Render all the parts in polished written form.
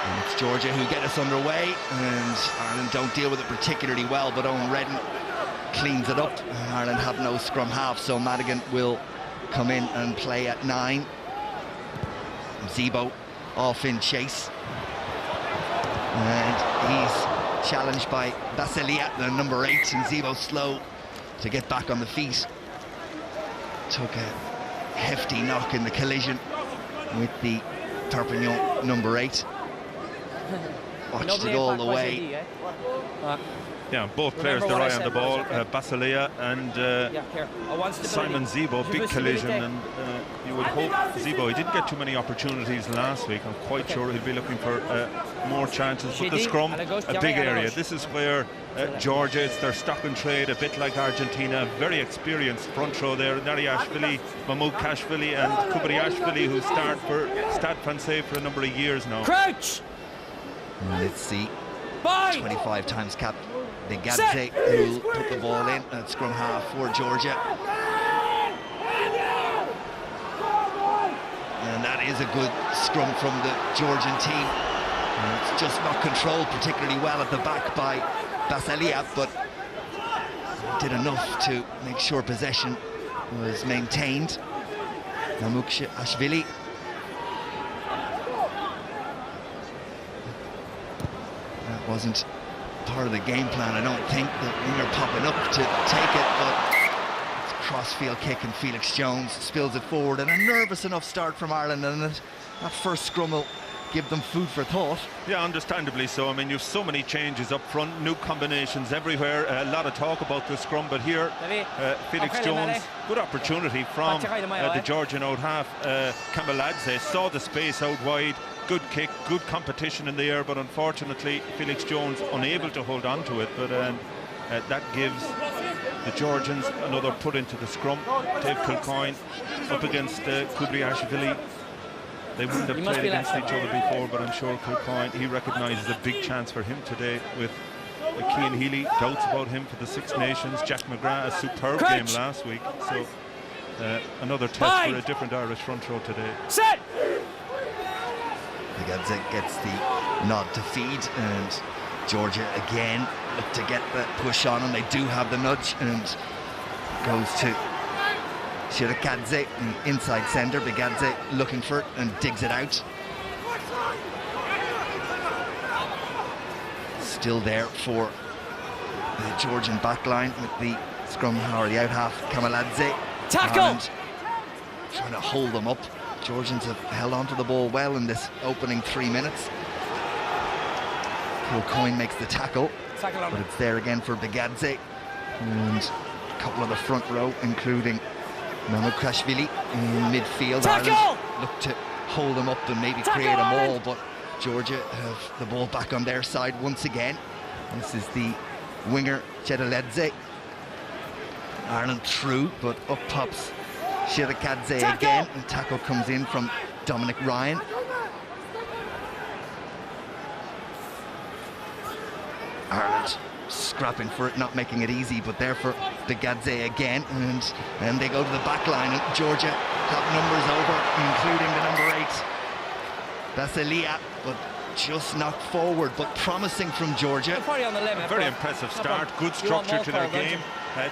And it's Georgia who get us underway, and Ireland don't deal with it particularly well, but Eoin Reddan cleans it up. Ireland have no scrum half, so Madigan will come in and play at 9. Zebo off in chase, and he's challenged by Basilia, the number 8, and Zebo slow to get back on the feet. Took a hefty knock in the collision with the Perpignan number 8. Watched it all the way. Yeah, both players their eye on the ball, Basilia and Simon Zebo, big collision, and you would hope Zebo, he didn't get too many opportunities last week. I'm quite sure he'll be looking for more chances, but the scrum, a big area. This is where Georgia, it's their stock and trade, a bit like Argentina, very experienced front row there. Nariashvili, Mahmoud Kashvili and Kubriashvili, who start for Stade Francais for a number of years now. Crouch! Let's see, 25 times capped Bigadze, who put the ball in at scrum half for Georgia. And that is a good scrum from the Georgian team. And it's just not controlled particularly well at the back by Basilia, but did enough to make sure possession was maintained. Mahmoud Ashvili. That wasn't part of the game plan, I don't think. The winger popping up to take it, but it's a cross-field kick, and Felix Jones spills it forward, and a nervous enough start from Ireland, and that first scrum will give them food for thought. Yeah, understandably so. I mean, you've so many changes up front, new combinations everywhere, a lot of talk about the scrum, but here Felix Jones, good opportunity from the Georgian out half. Kamaladze saw the space out wide, good kick, good competition in the air, but unfortunately Felix Jones unable to hold on to it. But that gives the Georgians another put into the scrum. Dave Kilcoyne up against Kubriashvili. They wouldn't have played against each other before, but I'm sure Kilcoyne, he recognises a big chance for him today with Cian Healy. Doubts about him for the Six Nations. Jack McGrath, a superb game last week. So another test for a different Irish front row today. Set! Bigadze gets the nod to feed, and Georgia again look to get the push on, and they do have the nudge, and goes to Shirakadze, the inside centre. Bigadze looking for it and digs it out. Still there for the Georgian backline with the scrum or the out half, Kamaladze. Tackle! Ireland trying to hold them up. Georgians have held on to the ball well in this opening 3 minutes. Kilcoyne makes the tackle, but it's there again for Bigadze, and a couple of the front row, including Mamukashvili in midfield. Ireland look to hold them up and maybe create a maul, but Georgia have the ball back on their side once again. This is the winger Chedaledze. Ireland through, but up pops Shirakadze again, and tackle comes in from Dominic Ryan. Ireland scrapping for it, not making it easy, but there for Bigadze again, and then they go to the back line, and Georgia have numbers over, including the number 8, Basilia, but just knocked forward, but promising from Georgia. A very impressive start, good structure to their game.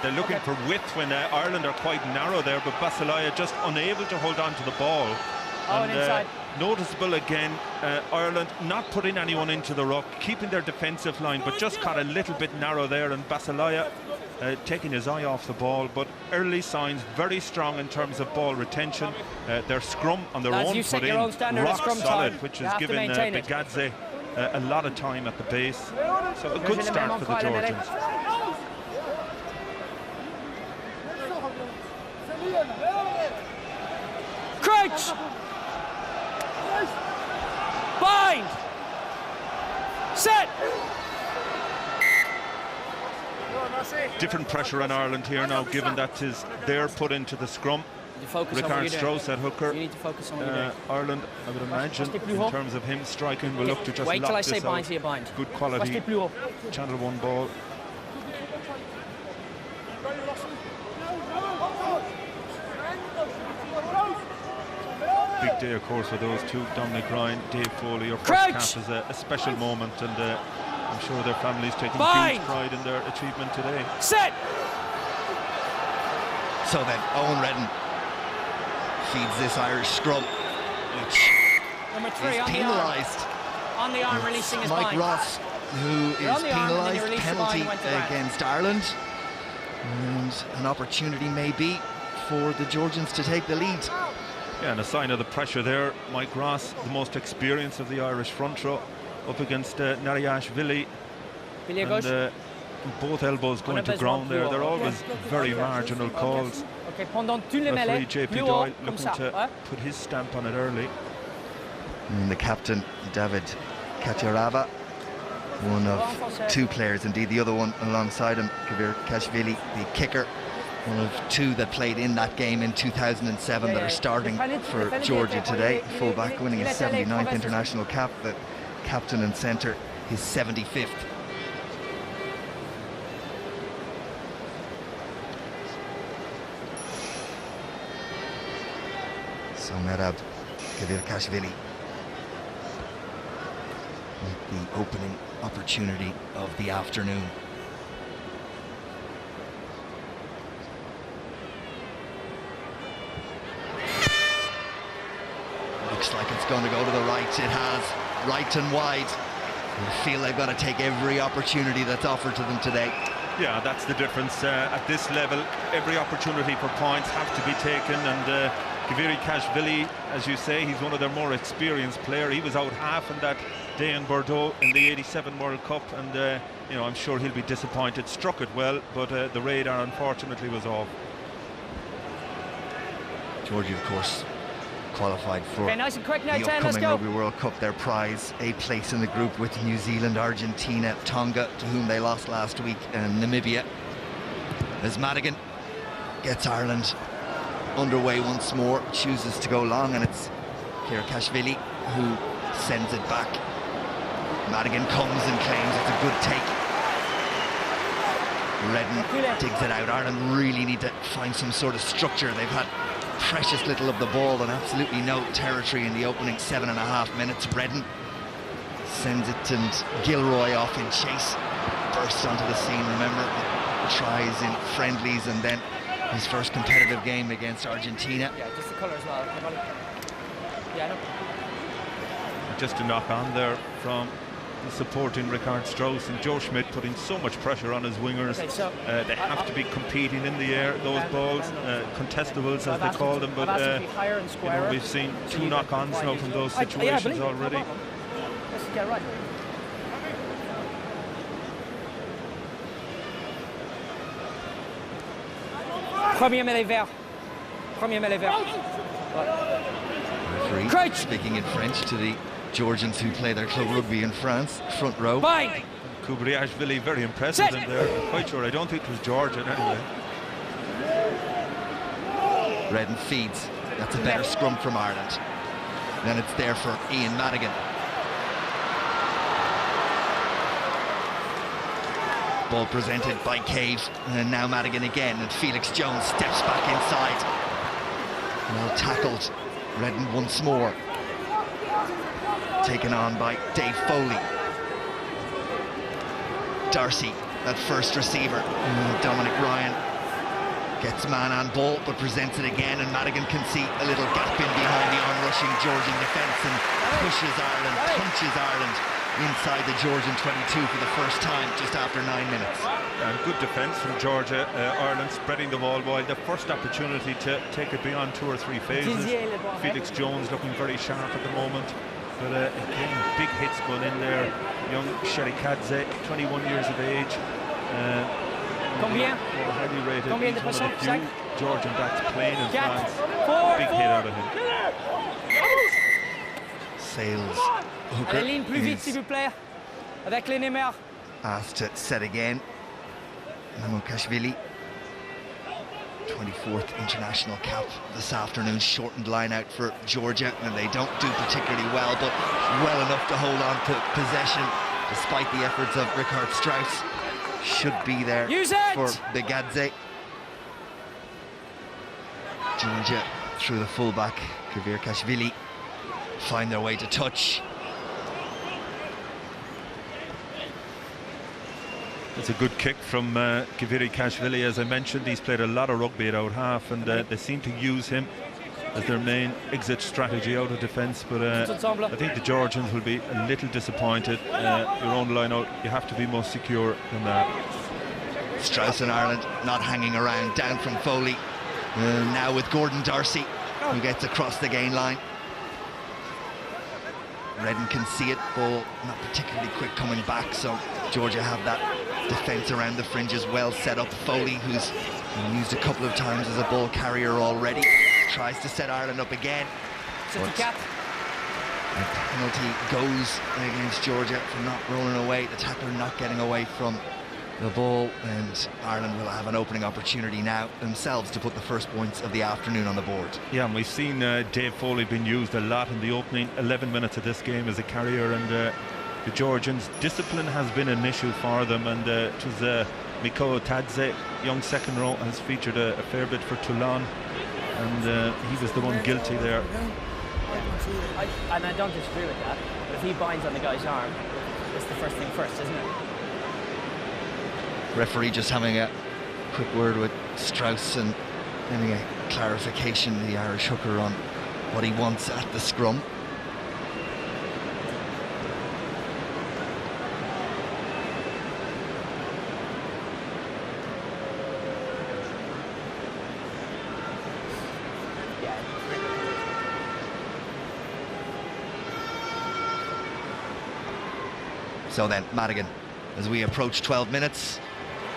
They're looking for width when Ireland are quite narrow there, but Basilia just unable to hold on to the ball. And noticeable again, Ireland not putting anyone into the ruck, keeping their defensive line, but just got a little bit narrow there, and Basilia taking his eye off the ball. But early signs very strong in terms of ball retention. Their scrum on their own footing, rock solid, which has given Bigadze a lot of time at the base. So a good start for the Georgians. Crouch! Bind! Set! Different pressure on Ireland here now, given that is their put into the scrum. Richardt Strauss at hooker. You need to focus on what you're doing. Ireland, I would imagine, in terms of him striking, will look to just wait till I lock say this bind, out. so you bind. Good quality Channel 1 ball. Big day, of course, for those two, Dominic, Ryan, Dave Foley. Your first cap is a special moment, and I'm sure their families taking huge pride in their achievement today. Set. So then Eoin Reddan feeds this Irish scrum, which Number 3 is penalised. On the arm, releasing his Mike bind. Ross, who is penalised, penalty against Ireland, and an opportunity maybe for the Georgians to take the lead. Yeah, and a sign of the pressure there. Mike Ross, the most experienced of the Irish front row, up against Nariashvili, and both elbows going to ground there. They're always very marginal calls. Referee JP Doyle looking to put his stamp on it early. And the captain, David Katyarava, one of 2 players, indeed the other one alongside him, Kashvili, the kicker, one of 2 that played in that game in 2007 that are starting for Georgia today. Fullback winning his 79th international cap, the captain and centre his 75th. So Merab Kashvili, the opening opportunity of the afternoon. Looks like it's going to go to the right. It has, right and wide. They feel they've got to take every opportunity that's offered to them today. Yeah, that's the difference. At this level, every opportunity for points have to be taken, and Kaviri Kashvili, as you say, he's one of their more experienced players. He was out half in that day in Bordeaux in the '87 World Cup, and you know, I'm sure he'll be disappointed. Struck it well, but the radar unfortunately was off. Georgia, of course, qualified for nice and quick now, the upcoming Rugby World Cup. Their prize, a place in the group with New Zealand, Argentina, Tonga, to whom they lost last week, and Namibia. As Madigan gets Ireland underway once more, chooses to go long, and it's Kashvili who sends it back. Madigan comes and claims it's a good take. Reddan digs it out. Ireland really need to find some sort of structure. They've had precious little of the ball and absolutely no territory in the opening 7.5 minutes. Reddan sends it, and Gilroy off in chase, bursts onto the scene. Remember, tries in friendlies and then his first competitive game against Argentina. Yeah, just the colour as well. Yeah, no. Just a knock on there from the supporting Richardt, Strauss and Joe Schmidt, putting so much pressure on his wingers. Okay, so they have to be competing in the air, those balls, contestables as they call them, but you know, we've seen 2 knock-ons now from those situations already. Let's get right. Premier mêlée vert. Premier mêlée vert. Referee speaking in French to the Georgians who play their club rugby in France, front row. Kubriashvili very impressive in there. Quite sure, I don't think it was Georgian anyway. Reddan feeds. That's a better scrum from Ireland. Then it's there for Eoin Madigan. Ball presented by Cave, and now Madigan again, and Felix Jones steps back inside. Well tackled. Reddan once more. Taken on by Dave Foley. Darcy, that first receiver. Dominic Ryan gets man on ball, but presents it again, and Madigan can see a little gap in behind the on-rushing Georgian defence and pushes Ireland, punches Ireland inside the Georgian 22 for the first time just after 9 minutes. And good defence from Georgia. Ireland spreading the ball wide. The first opportunity to take it beyond 2 or 3 phases. Felix Jones looking very sharp at the moment. But again, big hits going in there. Young Sherikadze, 21 years of age. Combien? Highly rated. Combien de He's one of the possessions? few Georgian backs playing in France. 4, Big hit out of him. Sales. Allez, ligne plus vite, s'il vous plaît. Avec les numéros. Asked to set again. Kashvili, 24th international cap this afternoon. Shortened line out for Georgia, and they don't do particularly well, but well enough to hold on to possession despite the efforts of Richardt. Strauss should be there for Begadze. Georgia through the fullback, Kavir Kashvili. find their way to touch. It's a good kick from Kashvili. As I mentioned, he's played a lot of rugby at out half, and they seem to use him as their main exit strategy out of defence. But I think the Georgians will be a little disappointed. Your own line out, you have to be more secure than that. Strauss and Ireland not hanging around, down from Foley. Now with Gordon Darcy, who gets across the gain line. Reddan can see it, ball not particularly quick coming back, so Georgia have that defence around the fringes well set up. Foley, who's been used a couple of times as a ball carrier already, tries to set Ireland up again. But the penalty goes against Georgia for not rolling away, the tackler not getting away from the ball, and Ireland will have an opening opportunity now themselves to put the first points of the afternoon on the board. Yeah, and we've seen Dave Foley being used a lot in the opening 11 minutes of this game as a carrier, and the Georgians' discipline has been an issue for them, and it was Miko Tadze, young second row, has featured a fair bit for Toulon, and he was the one guilty there. And I don't disagree with that, but if he binds on the guy's arm, it's the first thing first, isn't it? Referee just having a quick word with Strauss and getting a clarification, the Irish hooker, on what he wants at the scrum. So then Madigan, as we approach 12 minutes,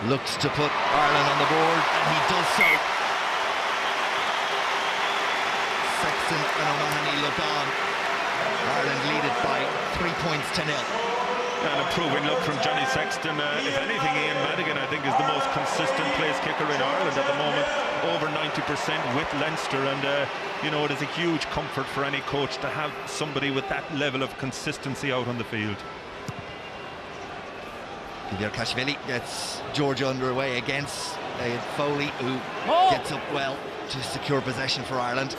looks to put Ireland on the board, and he does so. Sexton and O'Mahony look on. Ireland lead it by 3 points to 0. An improving look from Johnny Sexton. If anything, Ian Madigan, I think, is the most consistent place kicker in Ireland at the moment, over 90% with Leinster, and you know, it is a huge comfort for any coach to have somebody with that level of consistency out on the field. Kashvili gets Georgia underway against Foley, who gets up well to secure possession for Ireland.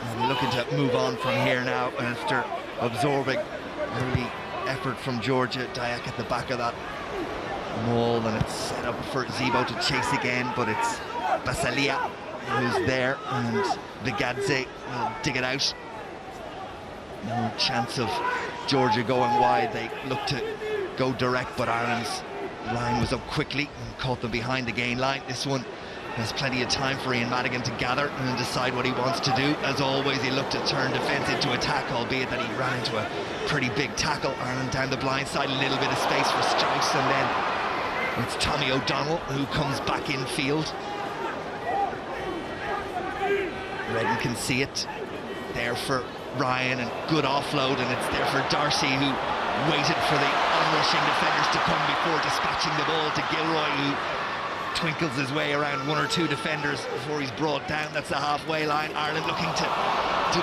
And looking to move on from here now after absorbing early effort from Georgia. Diack at the back of that maul, and it's set up for Zebo to chase again, but it's Basalia who's there, and Vigadze will dig it out. No chance of Georgia going wide. They look to go direct, but Ireland's line was up quickly and caught them behind the gain line. This one has plenty of time for Ian Madigan to gather and decide what he wants to do. As always, he looked to turn defence into attack, albeit that he ran into a pretty big tackle. Ireland down the blind side, a little bit of space for Strauss, and then it's Tommy O'Donnell who comes back in field. Reddan can see it there for Ryan, and good offload, and it's there for Darcy, who waited for the onrushing defenders to come before dispatching the ball to Gilroy, who twinkles his way around one or two defenders before he's brought down. That's the halfway line. Ireland looking to do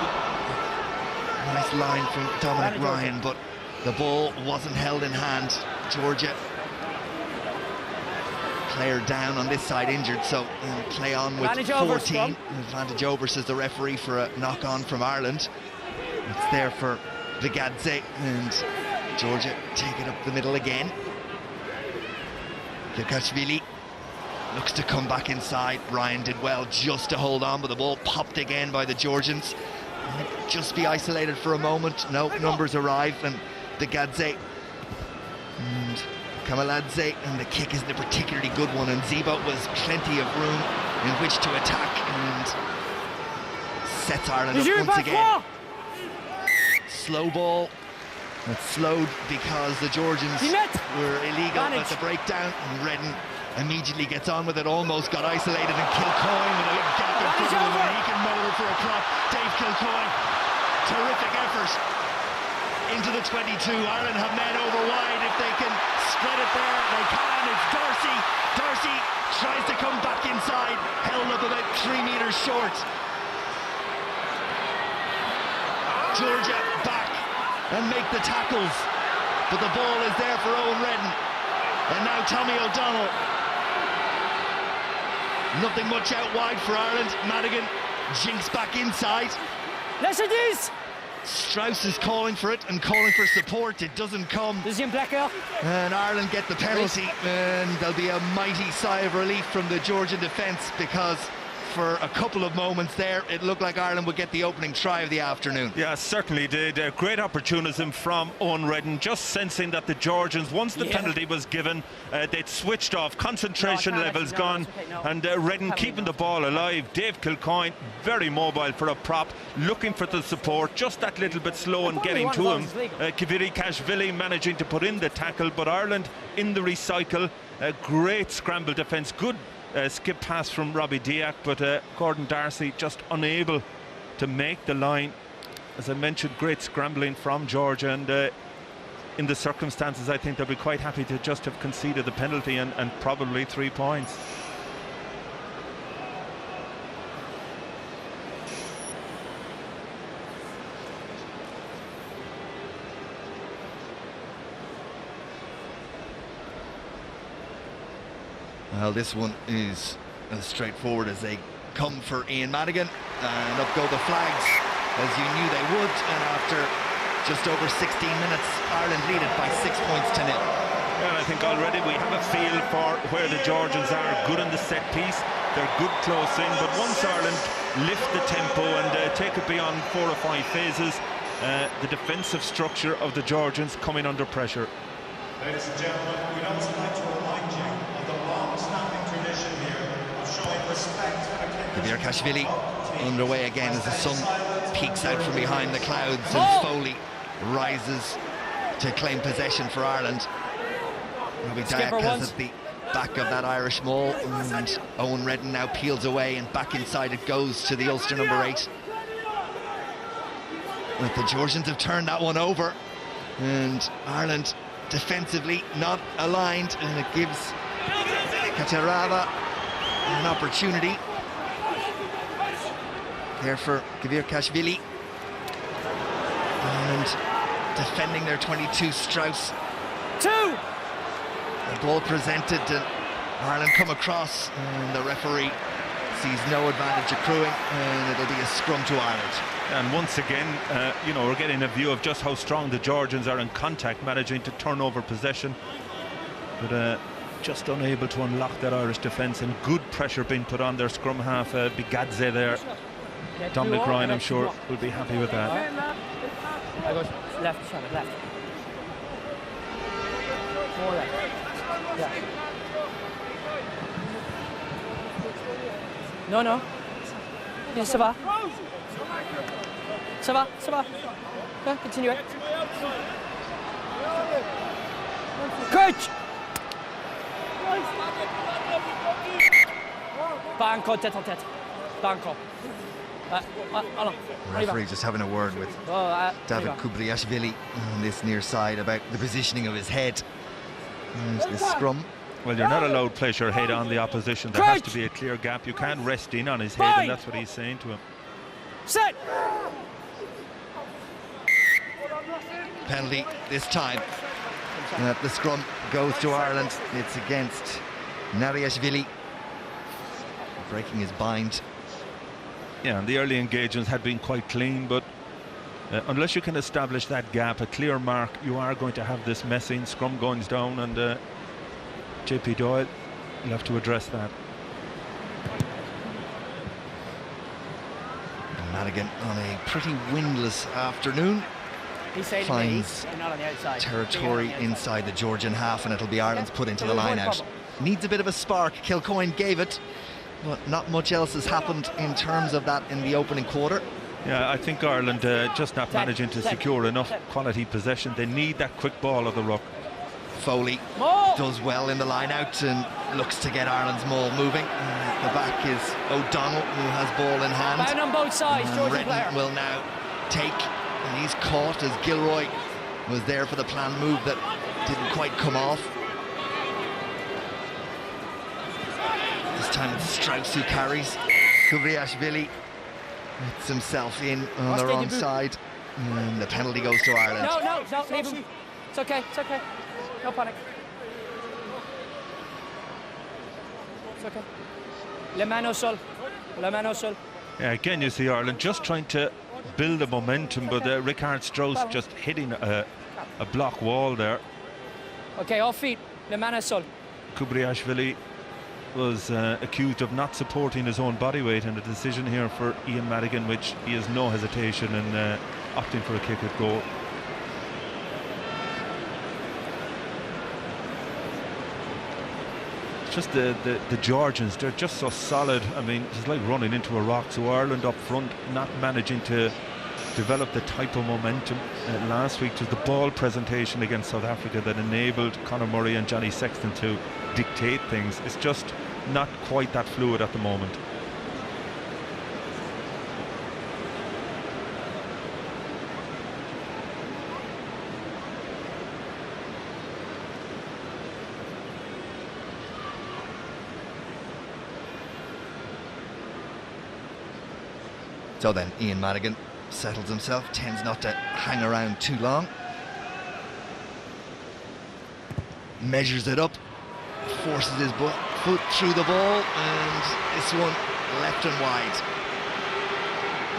a nice line from Dominic Ryan, but the ball wasn't held in hand. Georgia player down on this side injured, so play on with 14. Advantage over, says the referee, for a knock on from Ireland. It's there for Vigadze, and Georgia take it up the middle again. Kashvili looks to come back inside. Ryan did well just to hold on, but the ball popped again by the Georgians. Just be isolated for a moment. No, numbers arrive, and Vigadze and Kamaladze, and the kick isn't a particularly good one, and Zebo was plenty of room in which to attack, and sets Ireland up once again. Slow ball. It's slowed because the Georgians were illegal at the breakdown, and Reddan immediately gets on with it. Almost got isolated, and Kilcoyne with a gap in front of him, and he can motor for a prop. Dave Kilcoyne, terrific effort into the 22. Ireland have men over wide. If they can spread it there, they can. It's Darcy. Darcy tries to come back inside, held up about 3 metres short. Georgia back and make the tackles, but the ball is there for Eoin Reddan, and now Tommy O'Donnell. Nothing much out wide for Ireland. Madigan jinks back inside. Strauss is calling for it and calling for support. It doesn't come. And Ireland get the penalty, and there'll be a mighty sigh of relief from the Georgian defence, because for a couple of moments there it looked like Ireland would get the opening try of the afternoon. Yeah, certainly did. Great opportunism from Eoin Reddan, just sensing that the Georgians, once the penalty was given, they'd switched off, concentration levels gone, and Reddan keeping the ball alive. Dave Kilcoyne, very mobile for a prop, looking for the support, just that little bit slow in getting to him. Kieran managing to put in the tackle, but Ireland in the recycle. Great scramble defence, good skip pass from Robbie Diack, but Gordon Darcy just unable to make the line. As I mentioned, great scrambling from Georgia, and in the circumstances I think they'll be quite happy to just have conceded the penalty and probably 3 points. Well, this one is as straightforward as they come for Ian Madigan, and up go the flags, as you knew they would, and after just over 16 minutes Ireland lead it by 6 points to 0. Yeah, I think already we have a feel for where the Georgians are. Good in the set piece, they're good close in, but once Ireland lift the tempo and take it beyond 4 or 5 phases, the defensive structure of the Georgians coming under pressure. Ladies and gentlemen, we'd also like to remind you of the long-standing tradition here of showing respect for the Kashvili underway again as the sun peeks out from behind the clouds, and Foley rises to claim possession for Ireland. Robbie Diack has at the back of that Irish maul, and Eoin Reddan now peels away, and back inside it goes to the Ulster number 8. But the Georgians have turned that one over, and Ireland defensively not aligned, and it gives Katarava an opportunity there for Kashvili, and defending their 22, Strauss. The ball presented, and Ireland come across, and the referee sees no advantage accruing, and it'll be a scrum to Ireland. And once again, you know, we're getting a view of just how strong the Georgians are in contact, managing to turn over possession, but just unable to unlock that Irish defence, and good pressure being put on their scrum half, Bigadze there. Dominic Ryan, I'm sure, will be happy with that. I go left, left. More left. Yeah. No. Yes, ça va. Ça va. Yeah, continue. Coach! Pas encore tête en tête. Pas encore. The referee just having a word with David Kubriashvili on this near side about the positioning of his head and the scrum. Well, you're not allowed to place your head on the opposition. There has to be a clear gap. You can't rest in on his head, and that's what he's saying to him. Set! Penalty this time. The scrum goes to Ireland. It's against Nariashvili, breaking his bind. Yeah, and the early engagements had been quite clean, but unless you can establish that gap, a clear mark, you are going to have this messing. Scrum goes down, and JP Doyle, you'll have to address that. Madigan on a pretty windless afternoon finds territory inside the Georgian half, and it'll be Ireland's put into the line out. Needs a bit of a spark. Kilcoyne gave it, but not much else has happened in terms of that in the opening quarter. Yeah, I think Ireland just not managing to secure enough quality possession. They need that quick ball of the ruck. Foley does well in the line out and looks to get Ireland's maul moving. At the back is O'Donnell, who has ball in hand. Down on both sides, Reddan will now take, and he's caught as Gilroy was there for the planned move that didn't quite come off. This time it's Strauss who carries. Kubriashvili gets himself in on the wrong side, and the penalty goes to Ireland. No, leave him. It's okay. No panic. It's okay. Le mano sol. Yeah, again you see Ireland just trying to build a momentum, but Richardt Strauss just hitting a block wall there. Okay, off feet. Kubriashvili was accused of not supporting his own body weight, and a decision here for Eoin Madigan, which he has no hesitation in opting for a kick at goal. It's just the Georgians, they're just so solid. I mean, it's like running into a rock. So Ireland up front not managing to develop the type of momentum. Last week it was the ball presentation against South Africa that enabled Conor Murray and Johnny Sexton to dictate things. It's just not quite that fluid at the moment. So then Eoin Madigan settles himself, tends not to hang around too long. Measures it up, forces his foot through the ball, and this one left and wide.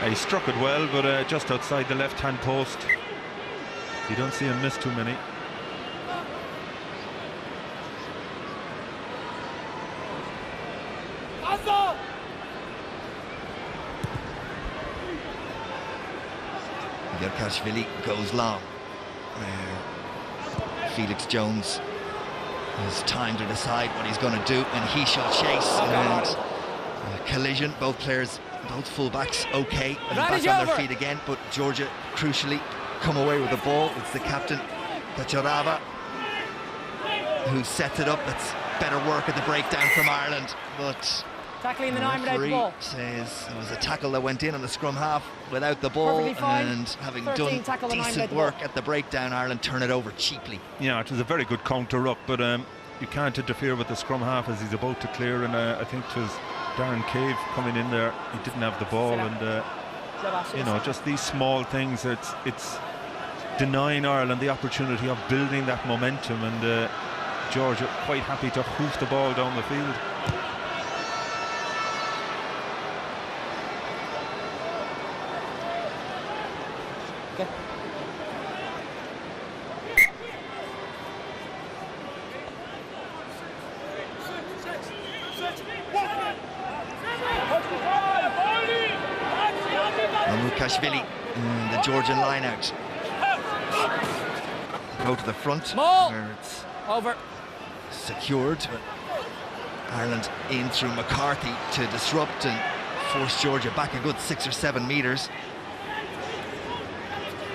He struck it well, but just outside the left-hand post. You don't see him miss too many. Yerkashvili goes long. Felix Jones has time to decide what he's going to do, and he shall chase. And collision, both players, both full-backs okay, and back on their feet again, but Georgia crucially come away with the ball. It's the captain, Richardt, who sets it up. That's better work at the breakdown from Ireland, but tackling the referee without the ball says it was a tackle that went in on the scrum half without the ball, and having done decent work at the breakdown, Ireland turn it over cheaply. Yeah, it was a very good counter up, but you can't interfere with the scrum half as he's about to clear, and I think it was Darren Cave coming in there. He didn't have the ball, and you know, just these small things. It's denying Ireland the opportunity of building that momentum, and Georgia quite happy to hoof the ball down the field. Kashvili, the Georgian line out. Go to the front where it's over, secured. Ireland in through McCarthy to disrupt and force Georgia back a good 6 or 7 metres.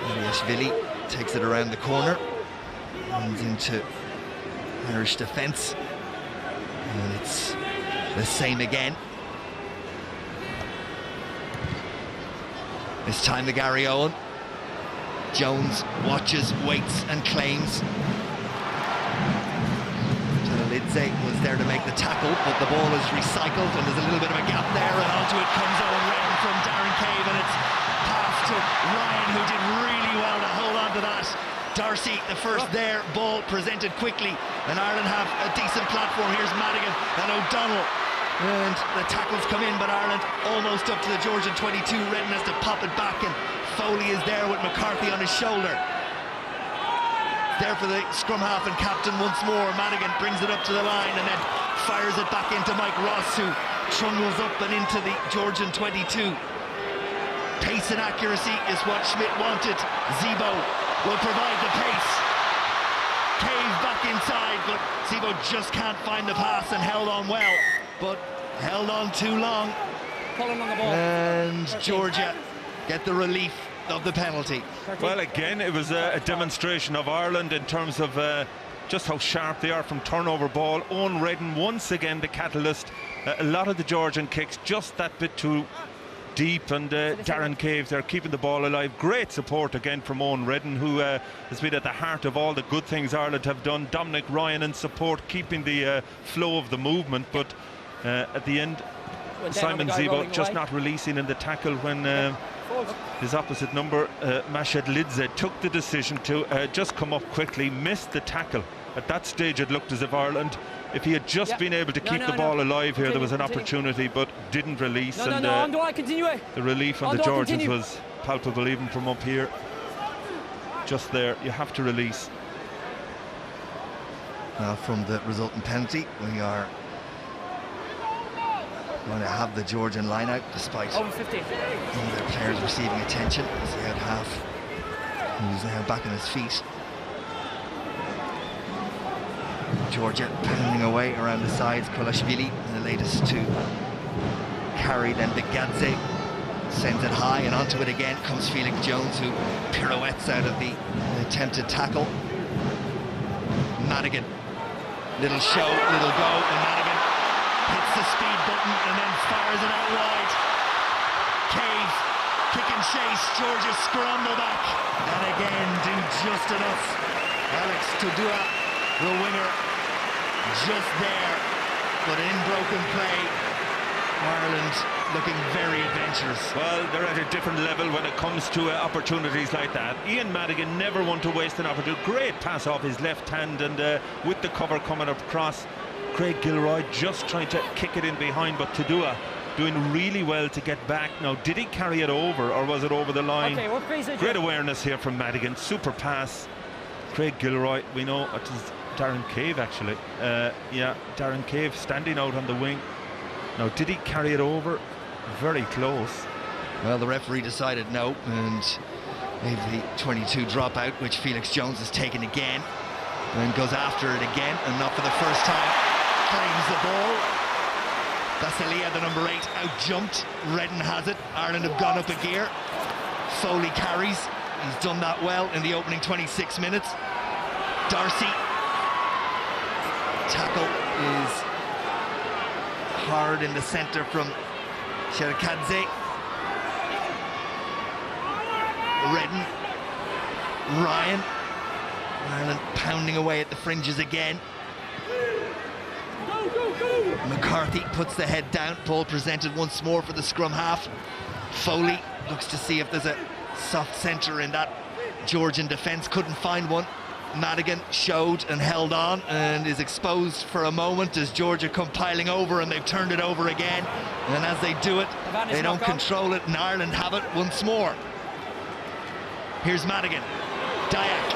Kashvili takes it around the corner, runs into Irish defence, and it's the same again. This time the Gary Eoin. Jones watches, waits and claims. Lidze was there to make the tackle, but the ball is recycled and there's a little bit of a gap there, and onto it comes Owen Reddan from Darren Cave, and it's passed to Ryan, who did really well to hold on to that. Darcy, the first there, ball presented quickly, and Ireland have a decent platform. Here's Madigan and O'Donnell. And the tackles come in, but Ireland almost up to the Georgian 22. Reddan has to pop it back, and Foley is there with McCarthy on his shoulder. There for the scrum half and captain once more. Madigan brings it up to the line and then fires it back into Mike Ross, who trundles up and into the Georgian 22. Pace and accuracy is what Schmidt wanted. Zebo will provide the pace. Cave back inside, but Zebo just can't find the pass and held on well, but held on too long. Pulling on the ball. And Georgia get the relief of the penalty. Well, again, it was a demonstration of Ireland in terms of just how sharp they are from turnover ball. Owen Reddan once again the catalyst. A lot of the Georgian kicks just that bit too deep, and Darren Cave there keeping the ball alive. Great support again from Owen Reddan, who has been at the heart of all the good things Ireland have done. Dominic Ryan in support, keeping the flow of the movement, but at the end Simon Zebo just not releasing in the tackle when his opposite number, Mashed Lidze, took the decision to just come up quickly, missed the tackle. At that stage it looked as if Ireland, if he had just been able to keep the ball alive here, there was an opportunity, but didn't release, and the relief on the Georgians was palpable even from up here. Just there, you have to release. Now from the resultant penalty, we are going to have the Georgian line out despite over 50. one of their players receiving attention as he had half. He's now back on his feet. Georgia pounding away around the sides. Kolashvili, the latest to carry. Then Bigadze sends it high, and onto it again comes Felix Jones, who pirouettes out of the attempted tackle. Madigan, little show, little go, and Madigan hits the speed button and then fires it out wide. Cave, kick and chase, Georgia scramble back, and again do just enough. Alex Tudua, the winger, just there, but in broken play, Ireland looking very adventurous. Well, they're at a different level when it comes to opportunities like that. Ian Madigan never want to waste an opportunity. Great pass off his left hand, and with the cover coming up across, Craig Gilroy just trying to kick it in behind, but Tudua doing really well to get back. Now, did he carry it over, or was it over the line? Okay, great awareness here from Madigan. Super pass. Craig Gilroy, we know it is Darren Cave actually. Yeah, Darren Cave standing out on the wing. Now, did he carry it over? Very close. Well, the referee decided no, and gave the 22 dropout, which Felix Jones has taken again, and goes after it again, and not for the first time. Claims the ball. Basilia, the number 8, out-jumped. Reddan has it. Ireland have gone up a gear. Foley carries. He's done that well in the opening 26 minutes. Darcy. Tackle is hard in the centre from Sherikadze. Reddan. Ryan. Ireland pounding away at the fringes again. McCarthy puts the head down. Ball presented once more for the scrum half. Foley looks to see if there's a soft centre in that Georgian defence. Couldn't find one. Madigan showed and held on and is exposed for a moment as Georgia come piling over, and they've turned it over again. And as they do it, they don't control it, and Ireland have it once more. Here's Madigan. Diack.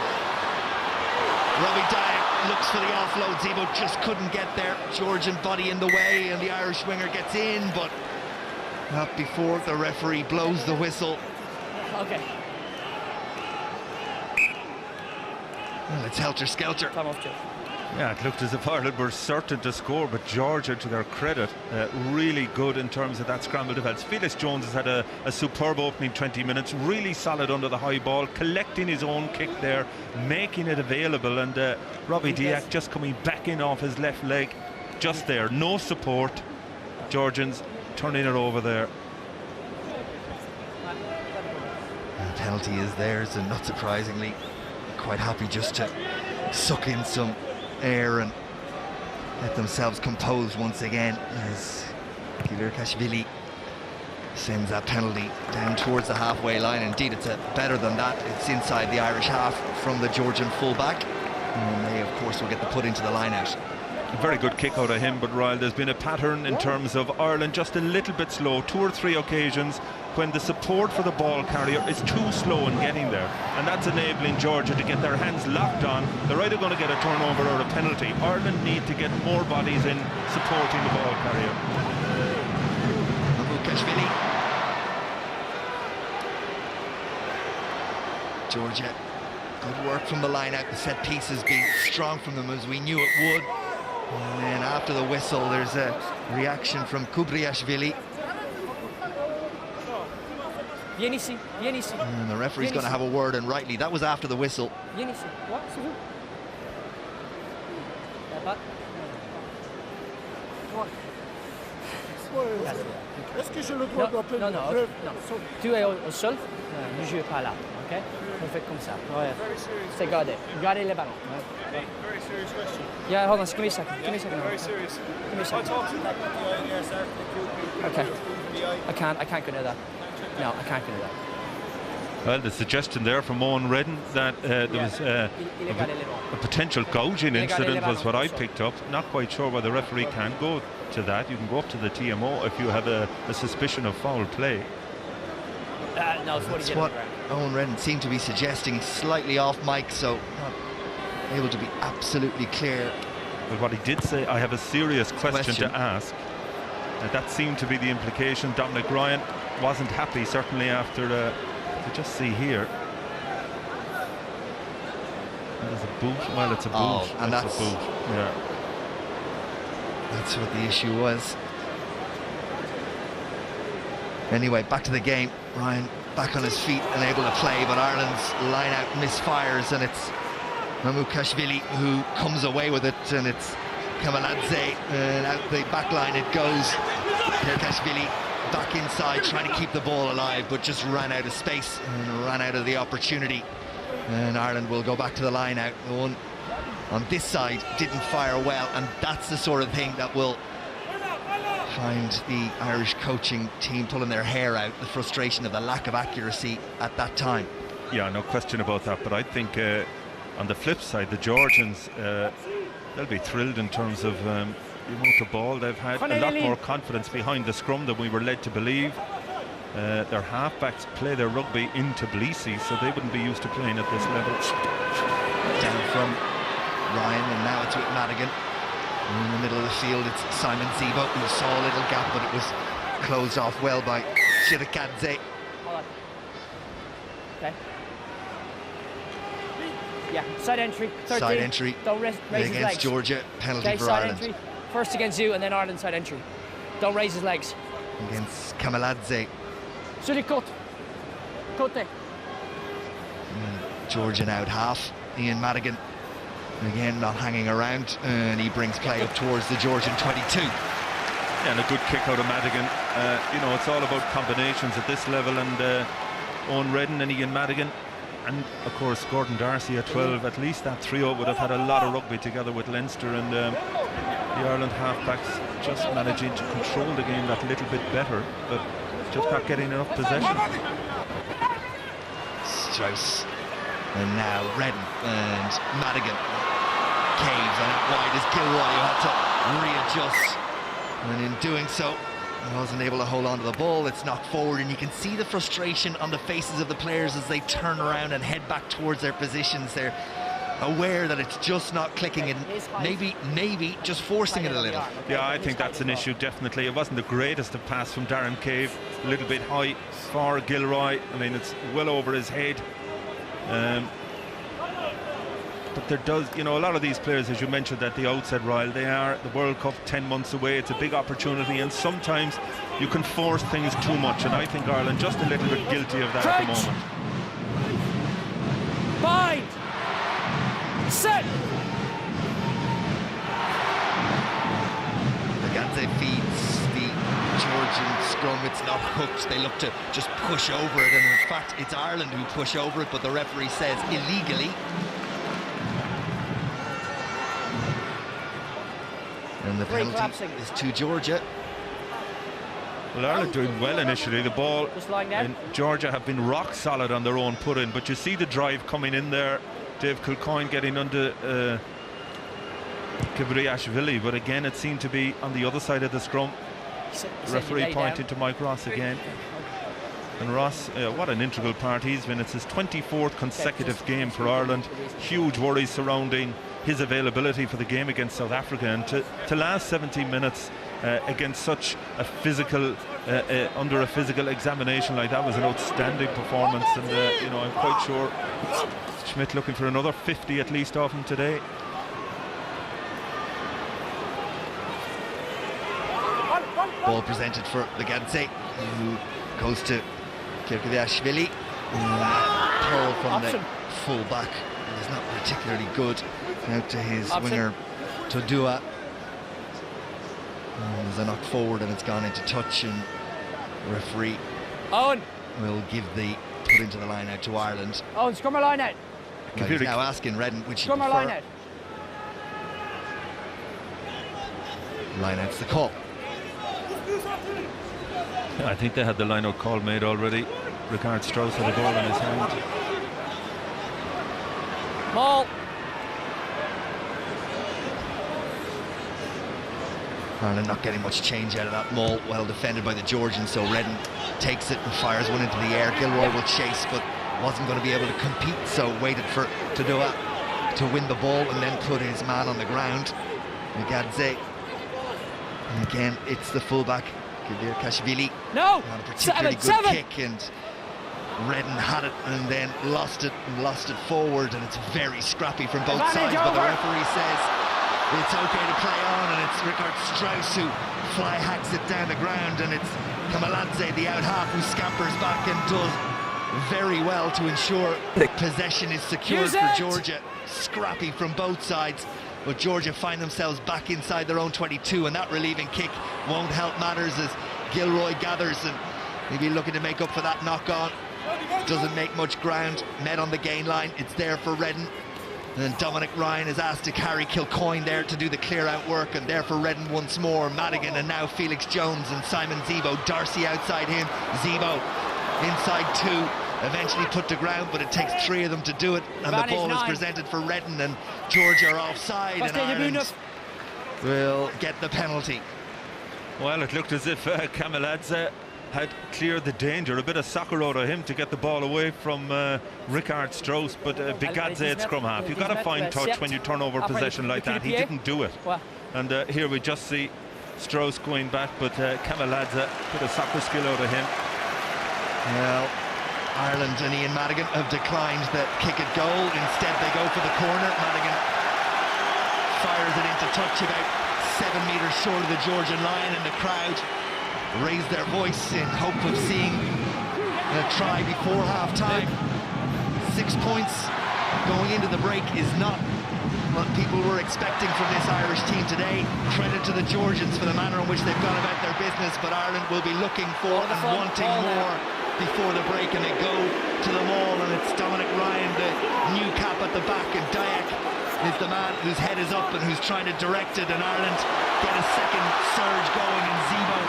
Robbie Diack looks for the offload. Zebo just couldn't get there. Georgian body in the way, and the Irish winger gets in, but not before the referee blows the whistle. Okay. Well, it's helter-skelter. Yeah, it looked as if Ireland were certain to score, but Georgia, to their credit, really good in terms of that scramble defence. Felix Jones has had a superb opening 20 minutes, really solid under the high ball, collecting his own kick there, making it available, and Robbie Diack just coming back in off his left leg, just there, no support. Georgians turning it over there. The penalty is theirs, and not surprisingly, quite happy just to suck in some air and let themselves compose once again as Kilcoyne sends that penalty down towards the halfway line. Indeed, it's better than that. It's inside the Irish half from the Georgian fullback, and they of course will get the put into the line out. A very good kick out of him, but Ryle, there's been a pattern in terms of Ireland just a little bit slow. 2 or 3 occasions when the support for the ball carrier is too slow in getting there, and that's enabling Georgia to get their hands locked on. They're either going to get a turnover or a penalty. Ireland need to get more bodies in supporting the ball carrier. Georgia, good work from the line out. The set pieces being strong from them as we knew it would. And then after the whistle, there's a reaction from Kubriashvili. And the referee's going to have a word, and rightly. That was after the whistle. Est-ce que je le dois d'appeler? Non. Tu es au sol, ne jouez pas là, ok? Vous faites comme ça. Ouais. C'est garder. Gardez les ballons. Very serious question. Yeah, hold on. Give me a second. Very serious. Give me a second. I talked to the Okay. I can't go near that. No, I can't go near that. Well, the suggestion there from Eoin Reddan that there was a potential gouging incident was what I picked up. Not quite sure why the referee can't go to that. You can go up to the TMO if you have a suspicion of foul play. No, it's that's what Eoin Reddan seemed to be suggesting, slightly off mic, so not able to be absolutely clear. But what he did say, I have a serious question to ask. That seemed to be the implication. Dominic Ryan wasn't happy, certainly after to just see here. There's a boot. Well, it's a boot. Oh, and that's a boot. Yeah. That's what the issue was. Anyway, back to the game. Ryan back on his feet and able to play, but Ireland's line-out misfires, and it's Mamukashvili who comes away with it, and it's Kamaladze, and out the back line it goes. Mamukashvili back inside, trying to keep the ball alive, but just ran out of space and ran out of the opportunity. And Ireland will go back to the line-out. The one on this side didn't fire well, and that's the sort of thing that will find the Irish coaching team pulling their hair out, the frustration of the lack of accuracy at that time. Yeah, no question about that, but I think on the flip side, the Georgians, they'll be thrilled in terms of the amount of ball they've had, a lot more confidence behind the scrum than we were led to believe. Their halfbacks play their rugby in Tbilisi, so they wouldn't be used to playing at this level. Down from Ryan, and now it's with Madigan. In the middle of the field, it's Simon Zebo, who saw a little gap, but it was closed off well by Shirikadze. Okay. Yeah, side entry. 13. Side entry. Don't raise his against legs. Georgia, penalty for side Ireland. Entry. First against you, and then Ireland side entry. Don't raise his legs. Against Kamaladze. Surikot. Kote. Georgian out half. Ian Madigan again not hanging around, and he brings play up towards the Georgian 22. Yeah, and a good kick out of Madigan. You know, it's all about combinations at this level, and Eoin Reddan and Ian Madigan, and of course Gordon Darcy at 12. At least that trio would have had a lot of rugby together with Leinster, and the Ireland halfbacks just managing to control the game that little bit better, but just not getting enough possession. Strauss, and now Reddan and Madigan. Cave, and wide is Gilroy, who had to readjust, and in doing so he wasn't able to hold on to the ball. It's knocked forward, and you can see the frustration on the faces of the players as they turn around and head back towards their positions. They're aware that it's just not clicking, and maybe just forcing it a little. Yeah, I think that's an issue, definitely. It wasn't the greatest of pass from Darren Cave, a little bit high for Gilroy. I mean, it's well over his head. But there does, you know, a lot of these players, as you mentioned at the outset, Ryle, they are the World Cup 10 months away. It's a big opportunity, and sometimes you can force things too much, and I think Ireland just a little bit guilty of that at the moment. Bind! Set! Gadze feeds the Georgian scrum. It's not hooked. They look to just push over it, and in fact it's Ireland who push over it, but the referee says illegally. And the penalty is to Georgia. Well, Ireland doing well initially. The ball in Georgia have been rock solid on their own put-in, but you see the drive coming in there. Dave Kilcoyne getting under Kibriashvili, but again it seemed to be on the other side of the scrum. Referee pointing to Mike Ross again. And Ross, what an integral part he's been. It's his 24th consecutive game for Ireland. Huge worries surrounding his availability for the game against South Africa, and to last 17 minutes against such a physical, under a physical examination like that was an outstanding performance. And you know, I'm quite sure Schmidt looking for another 50 at least off him today. Ball presented for the Gadze, who goes to Kilcoyne. Pearl from the full back is not particularly good. Out to his winger Todua. There's a knock forward, and it's gone into touch, and the referee Eoin will give the put into the line out to Ireland. Eoin, scrum or line out? Well, he's now asking Reddan which you prefer. Scrum or line out? Line out's the call. I think they had the line-out call made already. Richardt Strauss had a goal in his hand. Ball. Ireland not getting much change out of that maul, well defended by the Georgians, so Reddan takes it and fires one into the air. Gilroy will chase, but wasn't going to be able to compete, so waited for to win the ball and then put his man on the ground. McGrath. And again, it's the fullback, Kashvili. No! On a particularly good kick, and Reddan had it and then lost it forward, and it's very scrappy from both sides, but the referee says it's okay to play on, and it's Richardt Strauss who fly hacks it down the ground, and it's Kamaladze, the out half, who scampers back and does very well to ensure possession is secured for Georgia. Scrappy from both sides, but Georgia find themselves back inside their own 22, and that relieving kick won't help matters as Gilroy gathers and maybe looking to make up for that knock on. Doesn't make much ground, met on the gain line. It's there for Reddan, and then Dominic Ryan is asked to carry Kilcoyne there to do the clear out work, and there for Reddan once more. Madigan and now Felix Jones and Simon Zebo. Darcy outside him, Zebo inside two, eventually put to ground, but it takes three of them to do it, and the ball is presented for Reddan, and Georgia are offside, and Ireland will get the penalty. Well, it looked as if Kamaladze had cleared the danger. A bit of soccer out of him to get the ball away from Richardt Strauss, but Bigadze at scrum half. You've got to find touch when you turn over possession like that. He didn't do it. And here we just see Strauss going back, but Kamaladze put a soccer skill out of him. Well, Ireland and Ian Madigan have declined the kick at goal. Instead they go for the corner. Madigan fires it into touch about 7 metres short of the Georgian line, and the crowd raise their voice in hope of seeing a try before half-time. 6 points going into the break is not what people were expecting from this Irish team today. Credit to the Georgians for the manner in which they've gone about their business, but Ireland will be looking for and wanting more before the break, and they go to the maul, and it's Dominic Ryan, the new cap at the back, and Diack is the man whose head is up and who's trying to direct it, and Ireland get a second surge going, and Zebo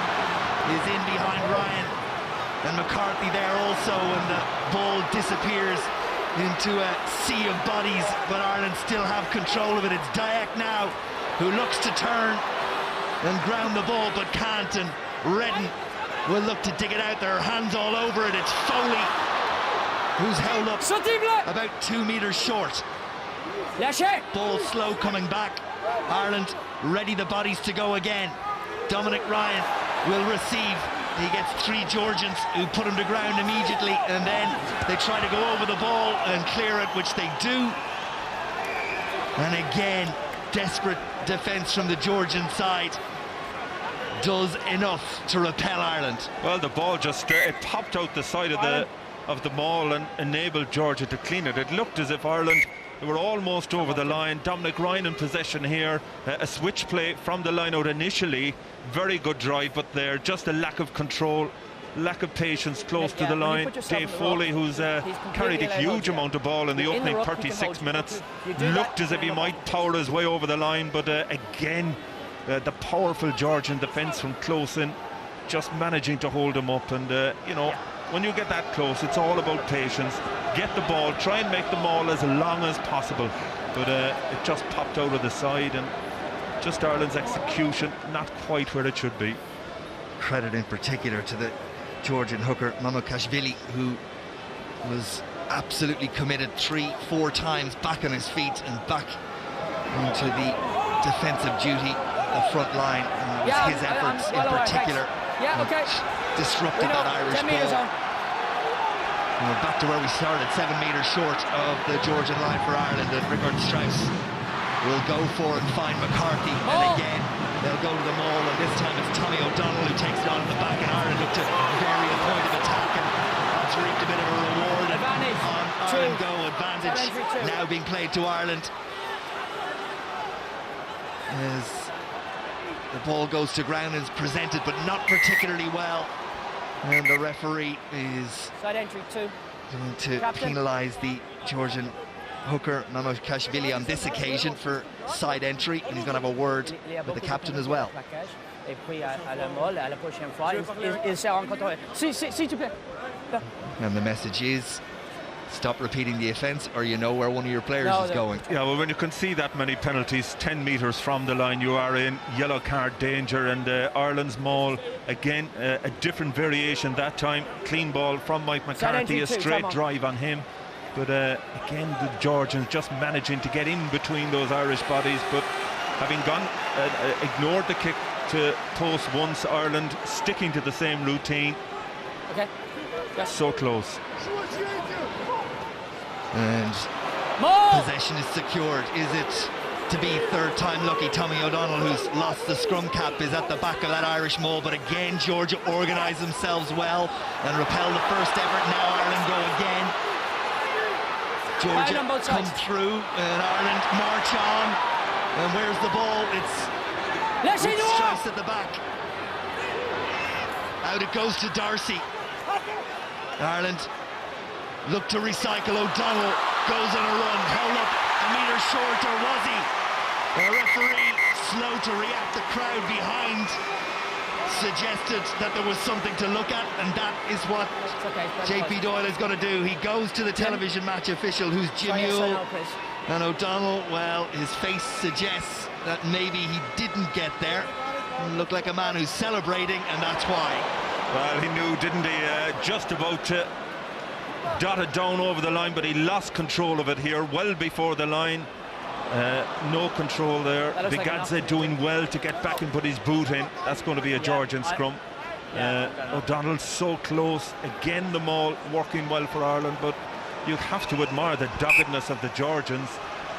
is in behind Ryan, and McCarthy there also, and the ball disappears into a sea of bodies, but Ireland still have control of it. It's Diack now who looks to turn and ground the ball but can't, and Reddan will look to dig it out. There are hands all over it. It's Foley who's held up about 2 metres short. Ball slow coming back. Ireland ready the bodies to go again. Dominic Ryan will receive. He gets 3 Georgians who put him to ground immediately, and then they try to go over the ball and clear it, which they do. And again, desperate defence from the Georgian side does enough to repel Ireland. Well, the ball just it popped out the side of the maul and enabled Georgia to clean it. It looked as if Ireland were almost over the line. Dominic Ryan in possession here, a switch play from the line out initially, very good drive, but there just a lack of control, lack of patience close to the line. Dave Foley, who's carried a huge amount of ball in the opening 36 minutes, looked as if he might power his way over the line, but again the powerful Georgian defence from close in, just managing to hold him up. And you know, when you get that close, it's all about patience. Get the ball, try and make the maul as long as possible, but it just popped out of the side, and just Ireland's execution not quite where it should be. Credit in particular to the Georgian hooker Mamukashvili, who was absolutely committed 3-4 times back on his feet and back into the defensive duty, the front line, and it was his efforts in particular which disrupted that Irish ball. We're back to where we started, 7 metres short of the Georgian line for Ireland, and Richardt Strauss will go for and find McCarthy, and again they'll go to the maul, and this time it's Tommy O'Donnell who takes it on the back, and Ireland look to vary the point of attack, and it's reaped a bit of a reward on Ireland go. Advantage now being played to Ireland as the ball goes to ground and is presented, but not particularly well. And the referee is going to penalise the Georgian hooker Mamukashvili on this occasion for side entry, and he's going to have a word with the captain as well. And the message is stop repeating the offence, or you know where one of your players is going. Yeah, well, when you can see that many penalties 10 metres from the line, you are in yellow card danger. And Ireland's maul, again, a different variation that time. Clean ball from Mike McCarthy, a straight drive on him. But again, the Georgians just managing to get in between those Irish bodies, but having gone, ignored the kick to post once, Ireland sticking to the same routine. Okay. Yes. So close. And possession is secured. Is it to be third time lucky? Tommy O'Donnell, who's lost the scrum cap, is at the back of that Irish maul, but again Georgia organise themselves well and repel the first effort. Now Ireland go again. Georgia come through and Ireland march on. And where's the ball? It's Strauss at the back. Out it goes to Darcy. Ireland look to recycle. O'Donnell goes on a run, held up a metre short, or was he? The referee, slow to react. The crowd behind suggested that there was something to look at, and that is what JP Doyle is going to do. He goes to the television match official, who's Yuille, and O'Donnell, well, his face suggests that maybe he didn't get there. He looked like a man who's celebrating, and that's why. Well, he knew, didn't he? Just about to dot it down over the line, but he lost control of it here well before the line. No control there. Bigadze doing well to get back and put his boot in. That's going to be a Georgian scrum. O'Donnell's so close. Again, the maul working well for Ireland, but you have to admire the doggedness of the Georgians.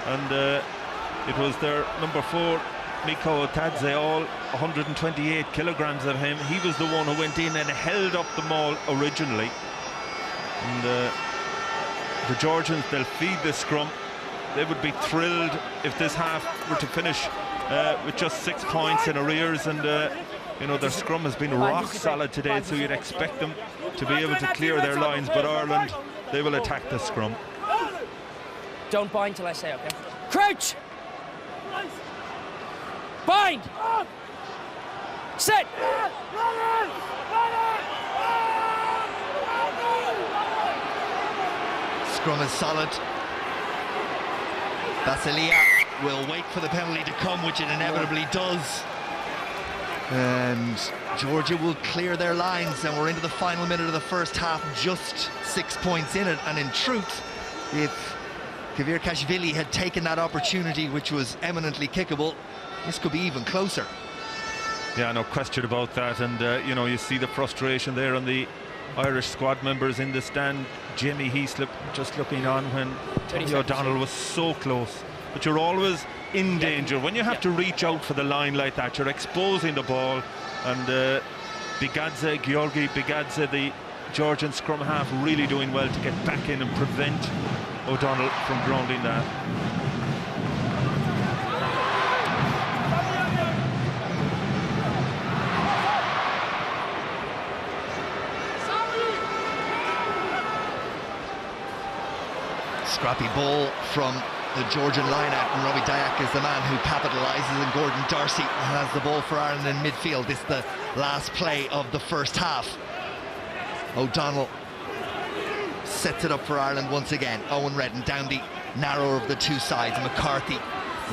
And it was their number 4, Miko Otadze, all 128 kilograms of him. He was the one who went in and held up the maul originally. And the Georgians, they'll feed this scrum. They would be thrilled if this half were to finish with just 6 points in arrears. And you know, their scrum has been rock solid today, so you'd expect them to be able to clear their lines. But Ireland, they will attack the scrum. Don't bind till I say, okay? Crouch! Bind! Sit! Scrum is solid. Basilia will wait for the penalty to come, which it inevitably does. And Georgia will clear their lines, and we're into the final minute of the first half, just 6 points in it. And in truth, if Kashvili had taken that opportunity, which was eminently kickable, this could be even closer. Yeah, no question about that. And you know, you see the frustration there on the Irish squad members in the stand. Jimmy Heaslip just looking on when Tommy O'Donnell was so close. But you're always in danger when you have to reach out for the line like that. You're exposing the ball, and Georgi Bigadze, the Georgian scrum half, really doing well to get back in and prevent O'Donnell from grounding that. Scrappy ball from the Georgian line-out, and Robbie Diack is the man who capitalises, and Gordon Darcy has the ball for Ireland in midfield. This is the last play of the first half. O'Donnell sets it up for Ireland once again. Eoin Reddan down the narrower of the two sides. McCarthy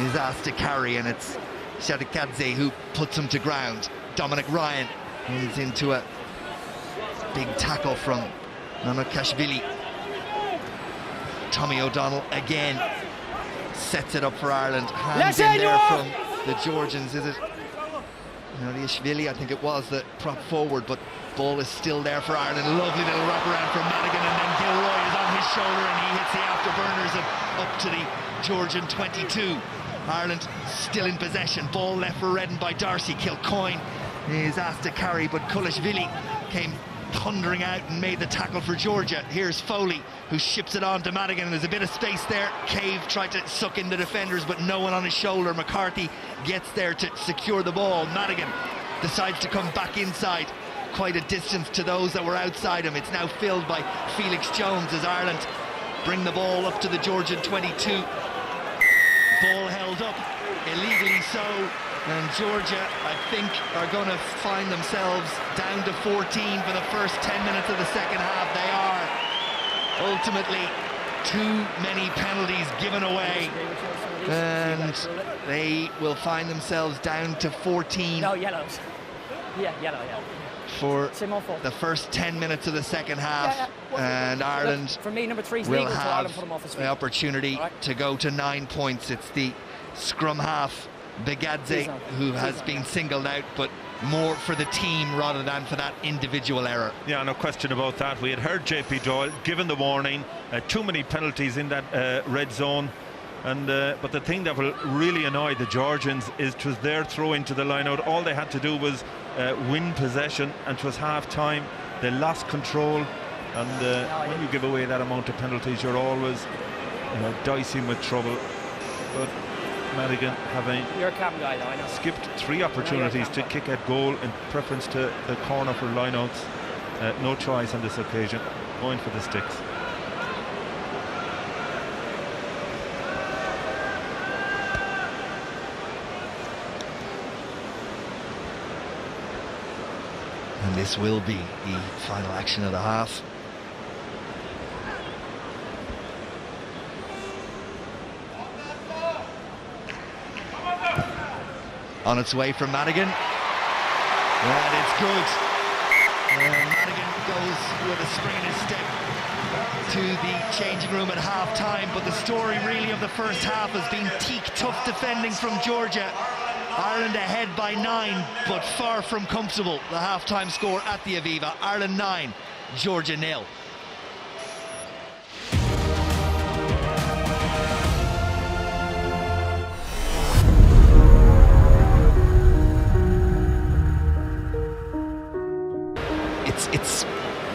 is asked to carry, and it's Shadikadze who puts him to ground. Dominic Ryan is into a big tackle from Nanakashvili. Tommy O'Donnell again sets it up for Ireland. Hands in there from the Georgians. Is it Nariashvili? I think it was that prop forward, but ball is still there for Ireland. Lovely little wraparound from Madigan, and then Gilroy is on his shoulder and he hits the afterburners and up to the Georgian 22. Ireland still in possession. Ball left for Reddan by Darcy. Kilcoyne is asked to carry, but Kulishvili came thundering out and made the tackle for Georgia. Here's Foley, who ships it on to Madigan, and there's a bit of space there. Cave tried to suck in the defenders, but no one on his shoulder. McCarthy gets there to secure the ball. Madigan decides to come back inside, quite a distance to those that were outside him. It's now filled by Felix Jones as Ireland bring the ball up to the Georgian 22. Ball held up, illegally so. And Georgia, I think, are going to find themselves down to 14 for the first 10 minutes of the second half. They are. Ultimately, too many penalties given away, and they will find themselves down to 14. No, yellows. Yeah, yellow, yeah. For the first 10 minutes of the second half, and Ireland for me, number 3 will have the opportunity to go to 9 points. It's the scrum half, Bigadze, who has been singled out, but more for the team rather than for that individual error. Yeah, no question about that. We had heard JP Doyle given the warning, too many penalties in that red zone. And but the thing that will really annoy the Georgians is it was their throw into the line out. All they had to do was win possession, and it was half time. They lost control, and when you give away that amount of penalties, you're always dicing with trouble. But Madigan having skipped 3 opportunities to kick at goal in preference to the corner for lineouts. No choice on this occasion, going for the sticks. And this will be the final action of the half. On its way from Madigan, and it's good. And Madigan goes with a spring in his step to the changing room at half-time, but the story really of the first half has been teak-tough defending from Georgia. Ireland ahead by 9, but far from comfortable. The half-time score at the Aviva, Ireland 9, Georgia 0. It's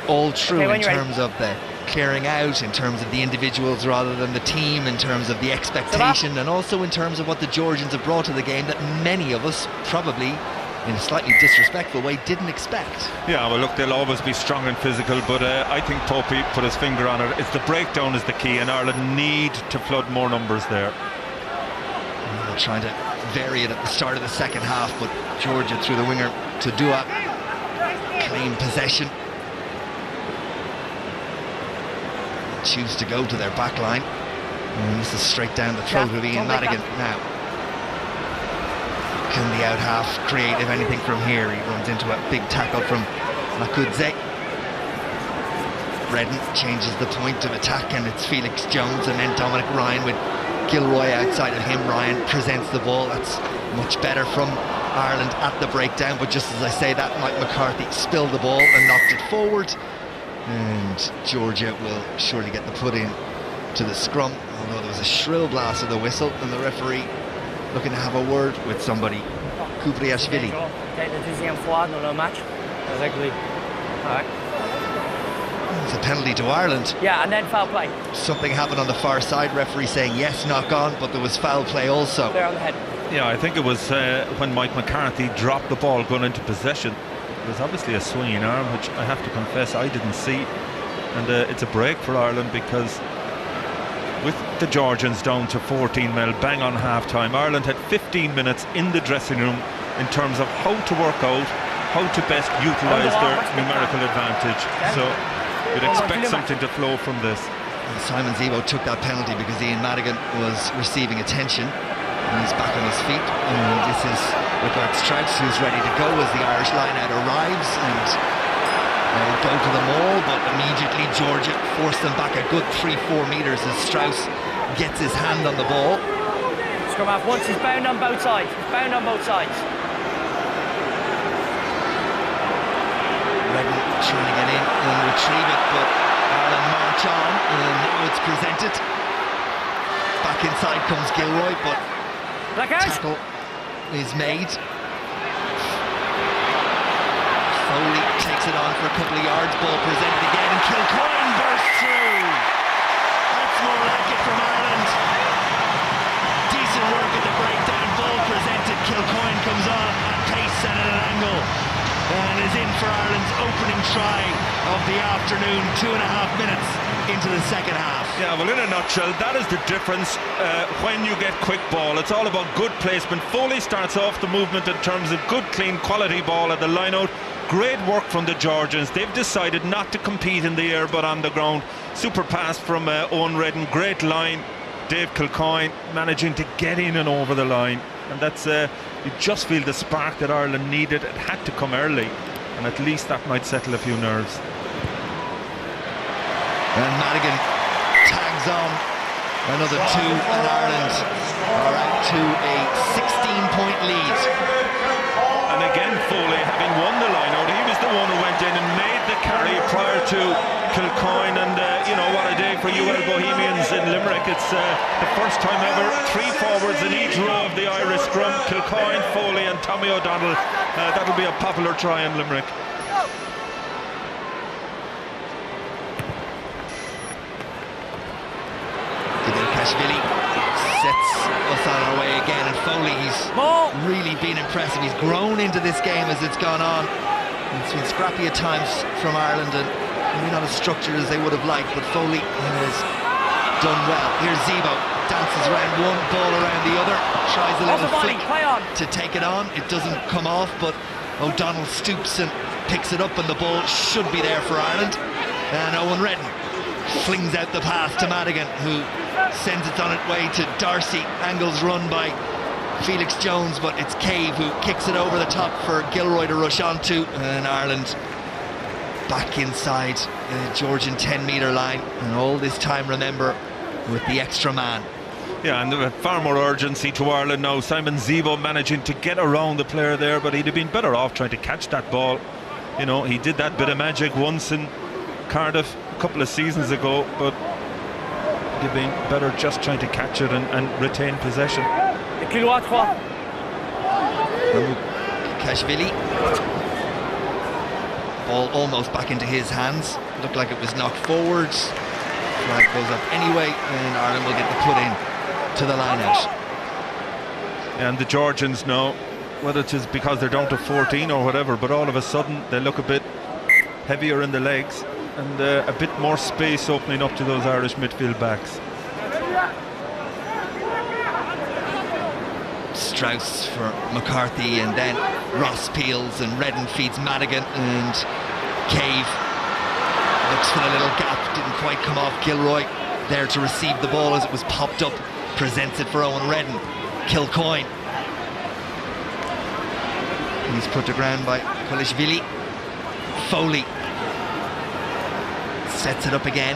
all true in terms of the clearing out, in terms of the individuals rather than the team, in terms of the expectation, and also in terms of what the Georgians have brought to the game that many of us probably in a slightly disrespectful way didn't expect. Yeah, well look, they'll always be strong and physical, but I think Popey put his finger on it. It's the breakdown is the key, and Ireland need to flood more numbers there. They're trying to vary it at the start of the second half, but Georgia through the winger to Diack claim possession, choose to go to their back line, and this is straight down the throat of Ian Madigan. Now can the out half create if anything from here? He runs into a big tackle from Makudze. Reddan changes the point of attack, and it's Felix Jones and then Dominic Ryan with Gilroy outside of him. Ryan presents the ball. That's much better from Ireland at the breakdown, but just as I say that, Mike McCarthy spilled the ball and knocked it forward, and Georgia will surely get the put in to the scrum, although there was a shrill blast of the whistle, and the referee looking to have a word with somebody. Kubriashvili. It's a penalty to Ireland. Yeah, and then foul play. Something happened on the far side, referee saying yes, knock on, but there was foul play also. There on the head. Yeah, I think it was when Mike McCarthy dropped the ball going into possession. It was obviously a swinging arm, which I have to confess I didn't see. And it's a break for Ireland, because with the Georgians down to 14 men, bang on half-time, Ireland had 15 minutes in the dressing room in terms of how to work out, how to best utilise their numerical advantage. So you'd expect something to flow from this. And Simon Zebo took that penalty because Ian Madigan was receiving attention. And he's back on his feet, and this is Richardt Strauss, who's ready to go as the Irish line-out arrives, and they'll go to the maul, but immediately Georgia forced them back a good 3-4 metres as Strauss gets his hand on the ball. Scrum half once, he's bound on both sides. He's bound on both sides. Reddan trying to get in and retrieve it, but Ireland march on, and now it's presented. Back inside comes Gilroy, but tackle is made. Foley takes it on for a couple of yards, ball presented again, and Kilcoyne bursts through. That's more like it from Ireland. Decent work at the breakdown, ball presented, Kilcoyne comes on at pace and at an angle, and is in for Ireland's opening try of the afternoon, 2.5 minutes into the second half. Yeah, well, in a nutshell, that is the difference when you get quick ball. It's all about good placement. Foley starts off the movement in terms of good, clean, quality ball at the line-out. Great work from the Georgians. They've decided not to compete in the air but on the ground. Super pass from Eoin Reddan. Great line. Dave Kilcoyne managing to get in and over the line. And that's, you just feel the spark that Ireland needed. It had to come early. And at least that might settle a few nerves. And Madigan tags on another 2, and Ireland are out to a 16-point lead. And again, Foley, having won the line-out, he was the one who went in and made the carry prior to Kilcoyne. And you know, what a day for UL Bohemians in Limerick. It's the first time ever 3 forwards in each row of the Irish scrum. Kilcoyne, Foley and Tommy O'Donnell. That'll be a popular try in Limerick. Billy sets us on our way again, and Foley, he's really been impressive. He's grown into this game as it's gone on. It's been scrappy at times from Ireland and maybe not as structured as they would have liked, but Foley has done well. Here's Zebo, dances around one, ball around the other, tries a little flick to take it on. It doesn't come off, but O'Donnell stoops and picks it up, and the ball should be there for Ireland. And Eoin Reddan flings out the pass to Madigan, who sends it on its way to Darcy. Angles run by Felix Jones, but it's Cave who kicks it over the top for Gilroy to rush onto, and Ireland back inside the Georgian 10-metre line, and all this time, remember, with the extra man. Yeah, and far more urgency to Ireland now. Simon Zebo managing to get around the player there, but he'd have been better off trying to catch that ball. You know, he did that bit of magic once in Cardiff a couple of seasons ago, but he'd have been better just trying to catch it and retain possession. Kashvili, ball almost back into his hands. Looked like it was knocked forwards. Flag goes up anyway, and Ireland will get the put in to the line out. And the Georgians now, whether it's because they're down to 14 or whatever, but all of a sudden they look a bit heavier in the legs, and a bit more space opening up to those Irish midfield backs. Strauss for McCarthy, and then Ross peels, and Reddan feeds Madigan, and Cave looks for a little gap, didn't quite come off. Gilroy there to receive the ball as it was popped up, presents it for Eoin Reddan. Kilcoyne, he's put to ground by Kulishvili. Foley sets it up again,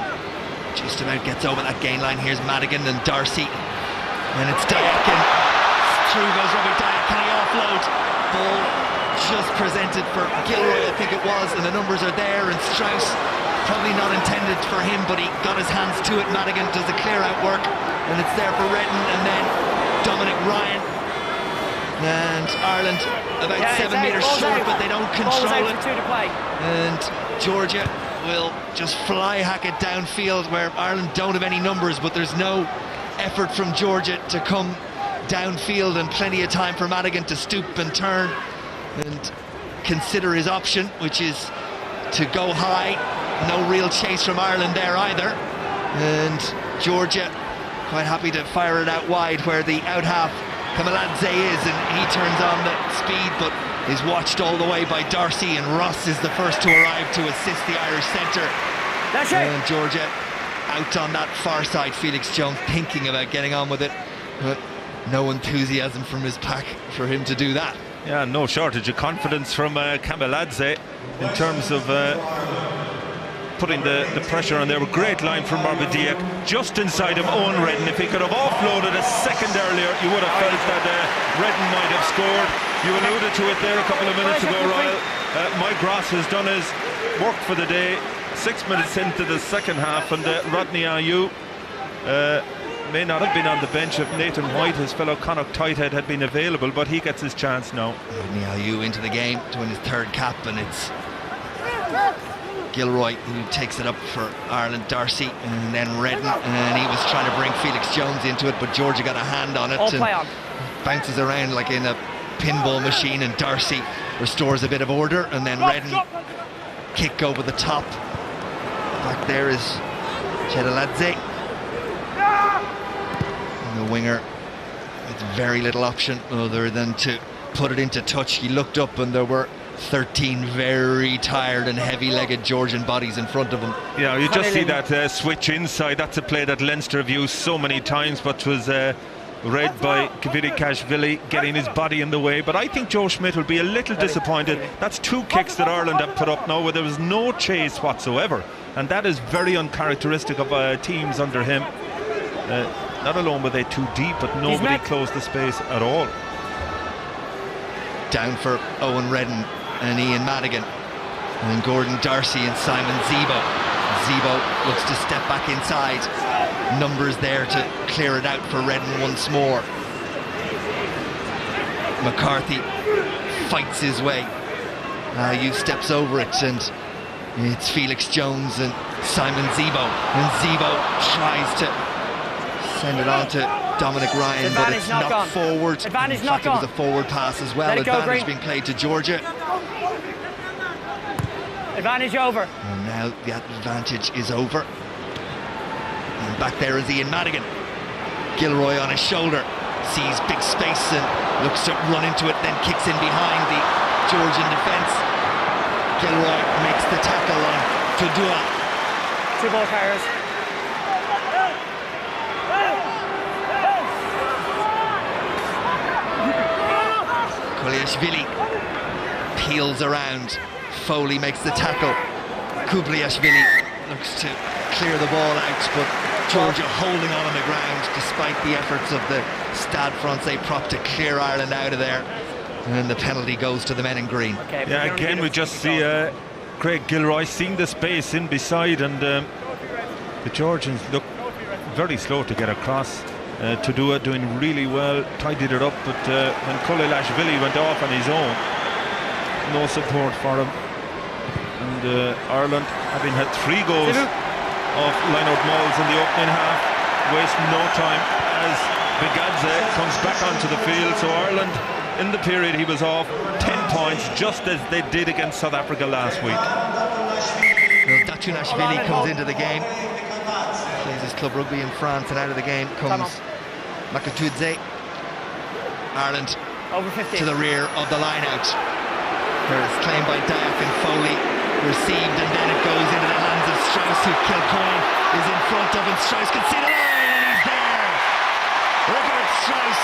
just about gets over that gain line. Here's Madigan and Darcy, and it's Diack, and through goes Robbie. Diack, can he offload? Ball just presented for Gilroy, I think it was, and the numbers are there, and Strauss, probably not intended for him, but he got his hands to it. Madigan does the clear out work, and it's there for Reddan, and then Dominic Ryan. And Ireland about 7 metres short, but they don't control it. And Georgia will just fly hack it downfield, where Ireland don't have any numbers, but there's no effort from Georgia to come downfield, and plenty of time for Madigan to stoop and turn and consider his option, which is to go high. No real chase from Ireland there either, and Georgia quite happy to fire it out wide where the out half Kamaladze is, and he turns on the speed, but is watched all the way by Darcy, and Ross is the first to arrive to assist the Irish centre. And Georgia out on that far side. Felix Jones thinking about getting on with it, but no enthusiasm from his pack for him to do that. Yeah, no shortage of confidence from Kamaladze in terms of putting the pressure on there. A great line from Diack, just inside him. Eoin Reddan, if he could have offloaded a second earlier, you would have felt that Reddan might have scored. You alluded to it there a couple of minutes ago, Ryle. McGrath has done his work for the day. 6 minutes into the second half, and Rodney may not have been on the bench if Nathan White, his fellow Connacht tighthead, had been available, but he gets his chance now. Rodney into the game to win his 3rd cap, and it's Gilroy who takes it up for Ireland. Darcy, and then Reddan, and he was trying to bring Felix Jones into it, but Georgia got a hand on it and bounces around like in a pinball machine, and Darcy restores a bit of order, and then Reddan kick over the top. Back there is Chedaladze, and the winger with very little option other than to put it into touch. He looked up, and there were 13 very tired and heavy-legged Georgian bodies in front of him. Yeah, you just see that switch inside. That's a play that Leinster have used so many times, but was read by Kvikashvili, getting his body in the way. But I think Joe Schmidt will be a little disappointed. That's 2 kicks that Ireland have put up now where there was no chase whatsoever, and that is very uncharacteristic of teams under him. Not alone were they too deep, but nobody closed the space at all. Down for Owen Reddan and Ian Madigan, and Gordon Darcy and Simon Zebo. Zebo looks to step back inside. Numbers there to clear it out for Reddan once more. McCarthy fights his way. Hugh steps over it, and it's Felix Jones and Simon Zebo. And Zebo tries to send it on to Dominic Ryan, but it's not forward. Advantage not gone. It was a forward pass as well. Advantage being played to Georgia. Advantage over. And now the advantage is over. And back there is Ian Madigan. Gilroy on his shoulder. Sees big space and looks to run into it, then kicks in behind the Georgian defence. Gilroy makes the tackle on Doyle. 2 ball carriers. Kopliashvili peels around. Foley makes the tackle. Kopliashvili looks to clear the ball out, but Georgia holding on the ground despite the efforts of the Stade Francais prop to clear Ireland out of there. And the penalty goes to the men in green. Okay, yeah, again we just see Craig Gilroy seeing the space in beside, and the Georgians look very slow to get across. To do it, doing really well, tidied it up, but when Kopliashvili went off on his own, no support for him. And Ireland, having had 3 goals of line-out mauls in the opening half, wasting no time as Bigadze comes back onto the field. So Ireland, in the period he was off, 10 points, just as they did against South Africa last week. Well, Dachunashvili comes into the game, plays his club rugby in France, and out of the game comes Makatudze. Ireland over 50 to the rear of the line-out. Pearce claimed by Diack and Foley, received, and then it goes into the hands of Strauss, who Kilcoyne is in front of, and Strauss can see the line, and he's there! Richardt Strauss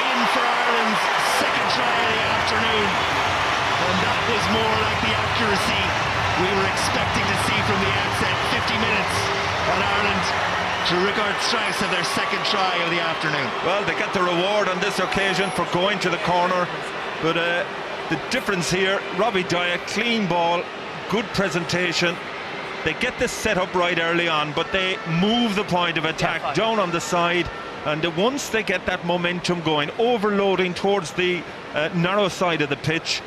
in for Ireland's 2nd try of the afternoon, and that was more like the accuracy we were expecting to see from the outset. 50 minutes, and Ireland, through Richardt Strauss, have their 2nd try of the afternoon. Well, they get the reward on this occasion for going to the corner, but the difference here, Robbie Diack, clean ball, good presentation. They get this set up right early on, but they move the point of attack down on the side, and once they get that momentum going, overloading towards the narrow side of the pitch,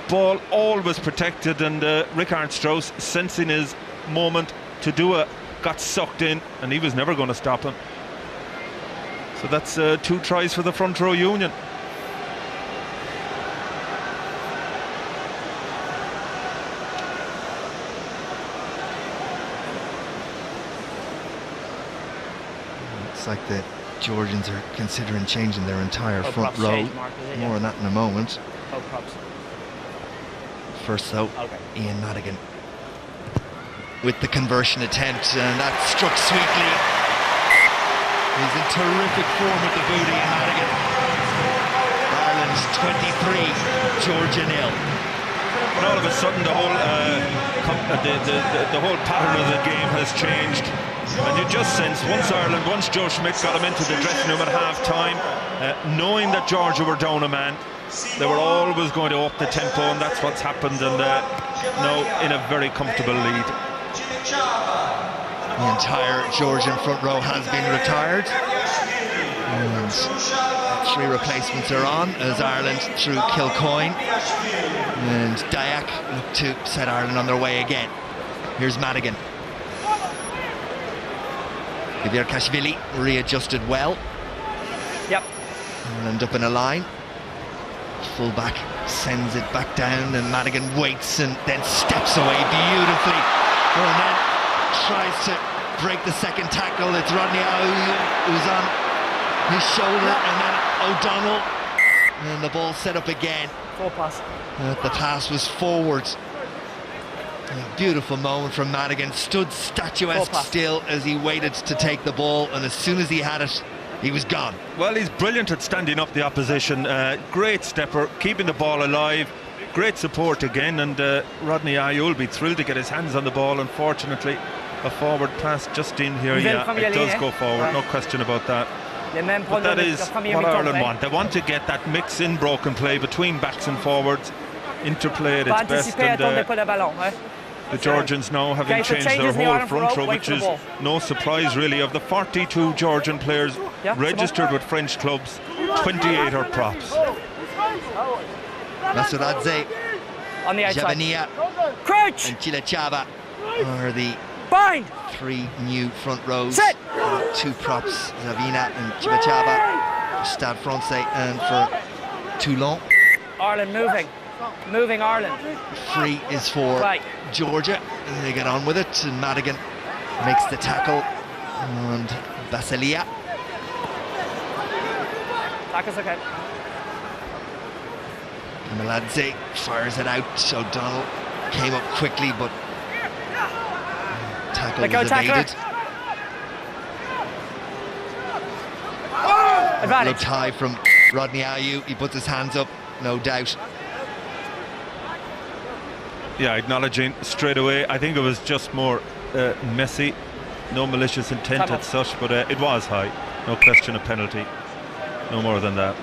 ball always protected, and Richardt Strauss, sensing his moment to do it, got sucked in, and he was never going to stop him. So that's 2 tries for the front row union. It's like the Georgians are considering changing their entire front row. More on that in a moment. First though, Ian Madigan with the conversion attempt, and that struck sweetly. He's in terrific form with the boot, Ian Madigan. Ireland's 23, Georgia 0. And all of a sudden the whole the whole pattern of the game has changed. And you just sense once Joe Schmidt got him into the dressing room at half-time, knowing that Georgia were down a man, they were always going to up the tempo, and that's what's happened, and now in a very comfortable lead. The entire Georgian front row has been retired, and 3 replacements are on as Ireland through Kilcoyne, and Diack look to set Ireland on their way again. Here's Madigan. Kvikashvili readjusted well. Yep. Ireland up in a line. Fullback sends it back down, and Madigan waits and then steps away beautifully. And then tries to break the 2nd tackle. It's Rodney who's on his shoulder, and then O'Donnell. And the ball set up again. The pass was forward. A beautiful moment from Madigan. Stood statuesque still as he waited to take the ball, and as soon as he had it, he was gone. Well, he's brilliant at standing up the opposition. Great stepper, keeping the ball alive. Great support again, and Rodney Yuille will be thrilled to get his hands on the ball. Unfortunately, a forward pass just in here. Yeah, it does go forward, no question about that. But that is what Ireland want. They want to get that mix in broken play between backs and forwards, interplay at its best. And the Georgians now having changed their whole front row, which is no surprise really. Of the 42 Georgian players registered with French clubs, 28 are props. Masuradze, on the outside. Jabania, Crouch! and Chilachava are the three new front rows. Two props, Zavina and Chilachava, for Stade Francais and for Toulon. Ireland moving Ireland. Free is for Georgia, and they get on with it, and Madigan makes the tackle, and Basilia. Tackle's okay. Meladze fires it out. O'Donnell came up quickly, but tackle was evaded. Looked high from Rodney Yuille. He puts his hands up, no doubt. Yeah, acknowledging straight away. I think it was just more messy. No malicious intent as such, but it was high. No question, a penalty. No more than that.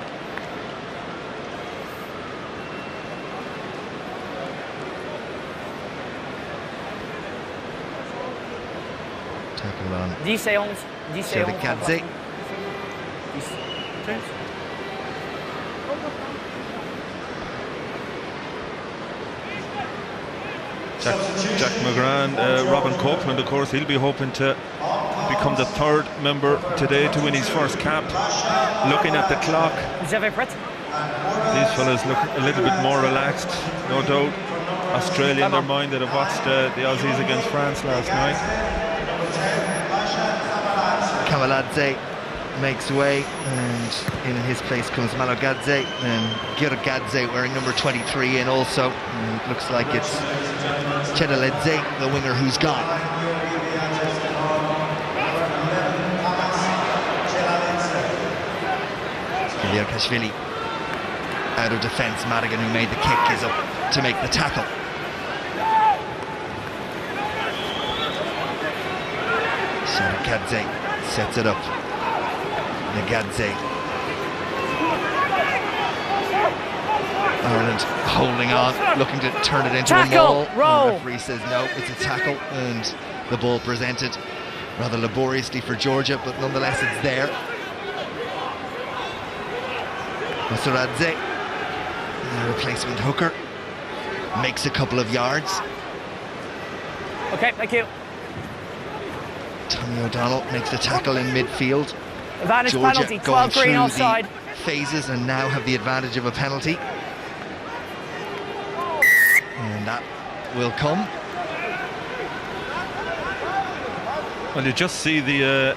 Tackle on. 10-11. Gadze. Jack McGrath, Robin Copeland, of course, he'll be hoping to become the third member today to win his first cap. Looking at the clock, these fellas look a little bit more relaxed, no doubt. Australia in their mind that have watched the Aussies against France last night. Kamaladze makes way, and in his place comes Malogadze, and Girgadze wearing number 23 in also. And it looks like it's Chedaledze, the winger, who's gone. Kashvili out of defence. Madigan, who made the kick, is up to make the tackle. So Gadze sets it up. Nagadze. Ireland holding on, looking to turn it into a maul. The referee says no, it's a tackle, and the ball presented rather laboriously for Georgia, but nonetheless it's there. Masuradze, replacement hooker, makes a couple of yards. Okay, thank you. Tommy O'Donnell makes the tackle in midfield. Advantage Georgia penalty, 12 going green through offside. the phases and now have the advantage of a penalty. And that will come. Well, you just see the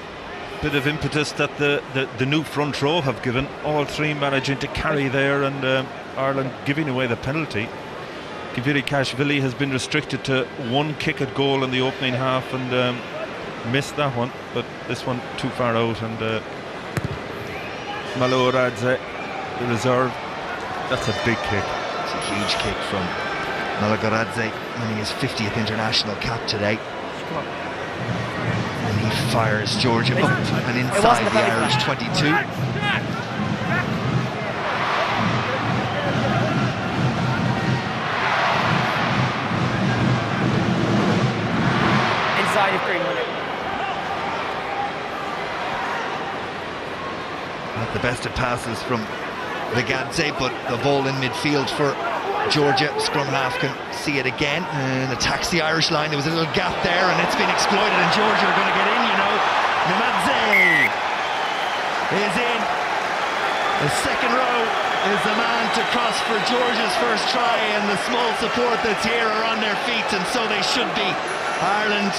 bit of impetus that the new front row have given, all three managing to carry there, and Ireland giving away the penalty. Kashvili has been restricted to one kick at goal in the opening half, and missed that one, but this one too far out, and Maloradze, the reserve, that's a big kick. It's a huge kick from Maloradze, winning his 50th international cap today. And he fires Georgia up and inside the Irish 22. Inside of Green. Not the best of passes from Gadze, but the ball in midfield for Georgia. Scrum half can see it again and attacks the Irish line. There was a little gap there, and it's been exploited, and Georgia are going to get in, you know. Namadze is in. The second row is the man to cross for Georgia's first try, and the small support that's here are on their feet, and so they should be. Ireland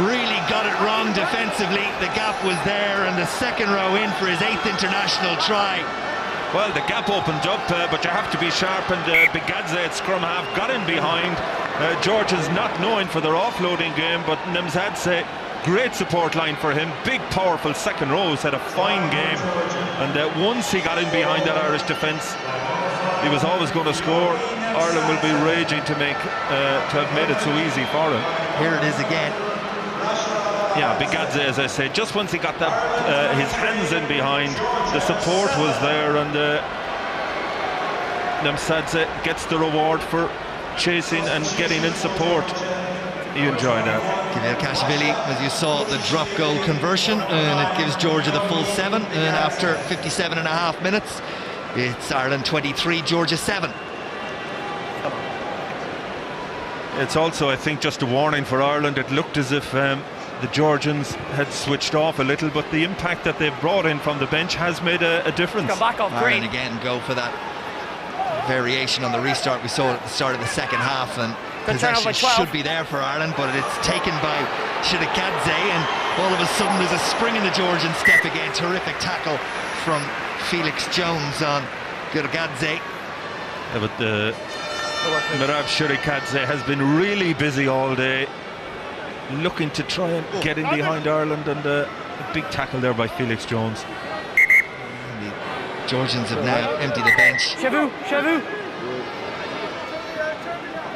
really got it wrong defensively. The gap was there, and the second row in for his 8th international try. Well, the gap opened up, but you have to be sharp, and Bigadze at scrum half got in behind. Georgians not known for their offloading game, but Nemzadze, great support line for him. Big, powerful second rows, had a fine game. And once he got in behind that Irish defence, he was always going to score. Ireland will be raging to have made it so easy for him. Here it is again. Yeah, Bigadze, as I said, just once he got that his hands in behind, the support was there, and Nemzadze gets the reward for chasing and getting in support. You enjoy that. Kilcoyne, as you saw, the drop goal conversion, and it gives Georgia the full 7, and after 57.5 minutes, it's Ireland 23, Georgia 7. It's also, I think, just a warning for Ireland. It looked as if the Georgians had switched off a little, but the impact that they've brought in from the bench has made a difference. Ireland again go for that variation on the restart we saw at the start of the second half, and possession should be there for Ireland, but it's taken by Shirikadze, and all of a sudden there's a spring in the Georgian step again. Terrific tackle from Felix Jones on Shirikadze. Yeah, but Mirab Shirikadze has been really busy all day, looking to try and get in behind Ireland, and a big tackle there by Felix Jones. The Georgians have now emptied the bench.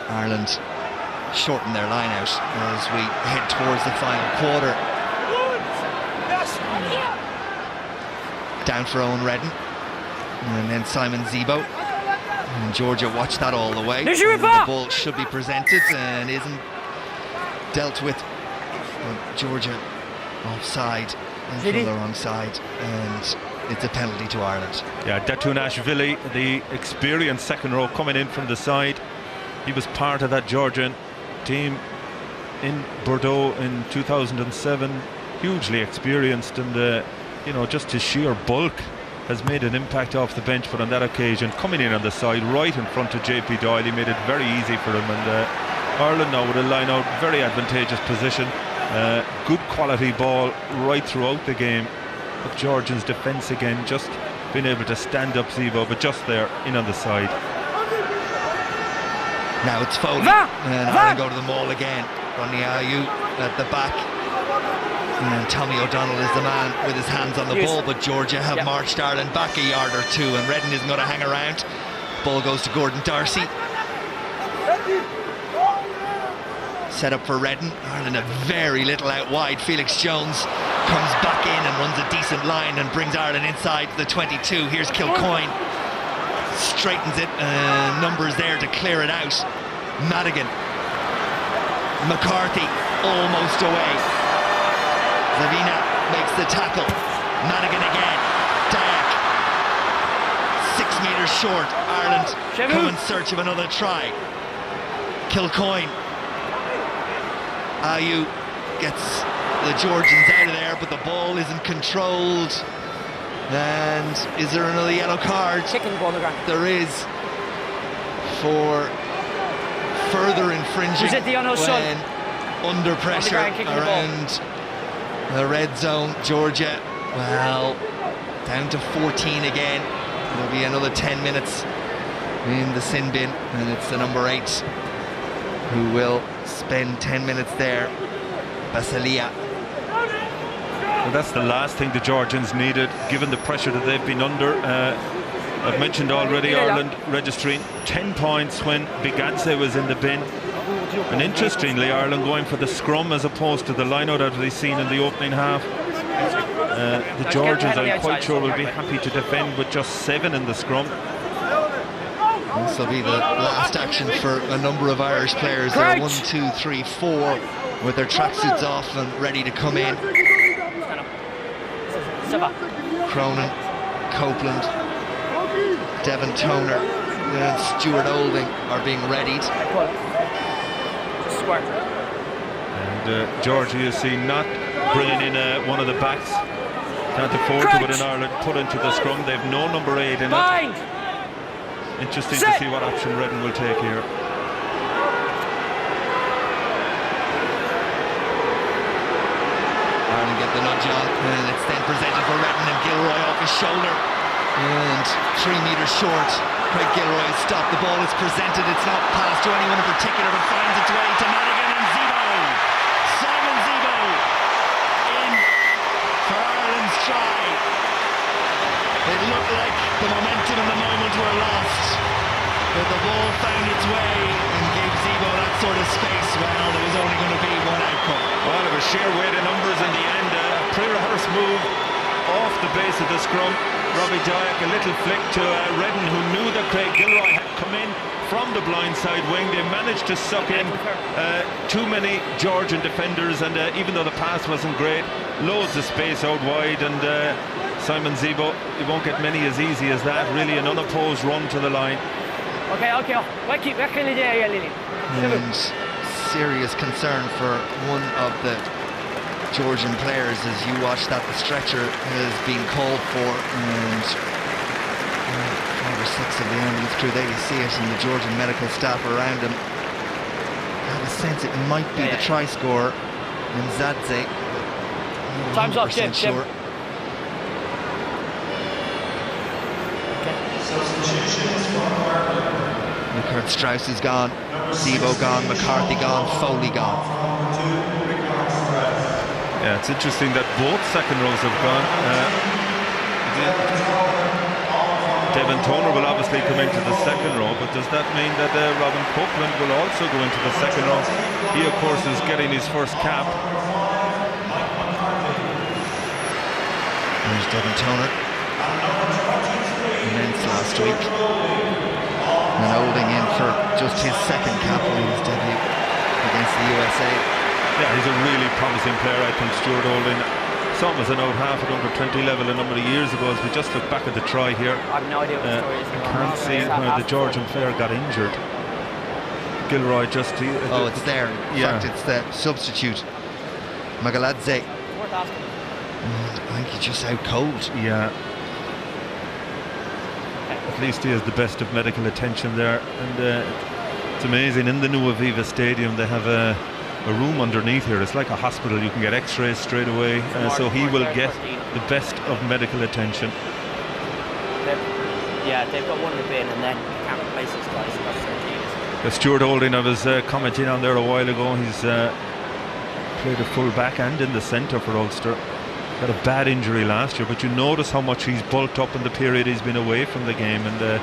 Ireland shorten their line out as we head towards the final quarter. Down for Owen Reddan, and then Simon Zebo. And Georgia watched that all the way. The ball should be presented and isn't dealt with. Georgia offside and from the wrong side, and it's a penalty to Ireland. Yeah, Datunashvili, the experienced second row coming in from the side. He was part of that Georgian team in Bordeaux in 2007. Hugely experienced, and you know, just his sheer bulk has made an impact off the bench. But on that occasion, coming in on the side, right in front of JP Doyle, he made it very easy for him. And Ireland now with a line out, very advantageous position. Good quality ball right throughout the game. But Georgians' defence again, just being able to stand up Zebo, but just there in on the side. Now it's Foley, and Ireland go to the maul again. Rodney at the back, and Tommy O'Donnell is the man with his hands on the ball, but Georgia have marched Ireland back a yard or two, and Reddan isn't going to hang around. Ball goes to Gordon Darcy. Set up for Reddan. Ireland have very little out wide. Felix Jones comes back in and runs a decent line and brings Ireland inside the 22. Here's Kilcoyne. Straightens it, numbers there to clear it out. Madigan, McCarthy almost away. Zavina makes the tackle. Madigan again. Diack 6 meters short. Ireland come in search of another try. Kilcoyne. Ayu gets the Georgians out of there, but the ball isn't controlled. And is there another yellow card? There is, for further infringing when under pressure around the red zone. Georgia, well, down to 14 again. There'll be another 10 minutes in the sin bin, and it's the number 8 who will spend 10 minutes there, Basilia. Well, that's the last thing the Georgians needed, given the pressure that they've been under. I've mentioned already Ireland registering 10 points when Bigadze was in the bin. And interestingly, Ireland going for the scrum as opposed to the line-out that we've seen in the opening half. The Georgians, I'm quite sure, will be happy to defend with just 7 in the scrum. This will be the last action for a number of Irish players. They're 1, 2, 3, 4 with their tracksuits off and ready to come in. Cronin, Copeland, Devin Toner and Stuart Olding are being readied. And Georgia, you see, not bringing in one of the backs down to 40, but in Ireland put into the scrum. They've no number 8 in it. Interesting to see what option Reddan will take here. Ireland get the nudge on, and it's then presented for Reddan, and Gilroy off his shoulder And 3 metres short. Craig Gilroy stopped. The ball is presented. It's not passed to anyone in particular, but finds its way to Madigan and Zebo. Simon Zebo in for Ireland's try. It looked like the momentum and the moment were lost, but the ball found its way and gave Zebo that sort of space. Well, there was only going to be one outcome. Well, it was sheer weight of numbers in the end. Pre-rehearsed move off the base of the scrum. Robbie Diack, a little flick to Reddan, who knew that Craig Gilroy had come in from the blindside wing. They managed to suck in too many Georgian defenders, and even though the pass wasn't great, loads of space out wide, and Simon Zebo, you won't get many as easy as that. Really an unopposed run to the line. And serious concern for one of the Georgian players as you watch that the stretcher has been called for, and 5 or 6 of the ambulance crew, there you see it, and the Georgian medical staff around him. I have a sense it might be the try scorer, Mzadze. Time's up, Jim. Sure. McCarthy, Strauss is gone, Zebo gone, McCarthy gone, Foley gone. Yeah, it's interesting that both second rows have gone. Devin will obviously come into the second row, but does that mean that Robin Copeland will also go into the second row? He, of course, is getting his first cap. There's Devin immense last week, and holding in for just his second cap on his debut against the USA. Yeah, he's a really promising player, I think, Stuart Olding. Saw him as an out half at under 20 level a number of years ago. As we just look back at the try here, I have no idea what the story is. I can't see where the Georgian player got injured. Gilroy just... it's there. In fact, it's the substitute, Magaladze. I think he's just out cold. Yeah. At least he has the best of medical attention there. And it's amazing, in the new Aviva Stadium, they have a room underneath here. It's like a hospital. You can get x-rays straight away, so he will get the best of medical attention. They've got one in the bin, and then you can't replace this guy, so that's their genius. Stuart Olding, I was commenting on there a while ago. He's played a full back and in the centre for Ulster. Had a bad injury last year, but you notice how much he's bulked up in the period he's been away from the game, and a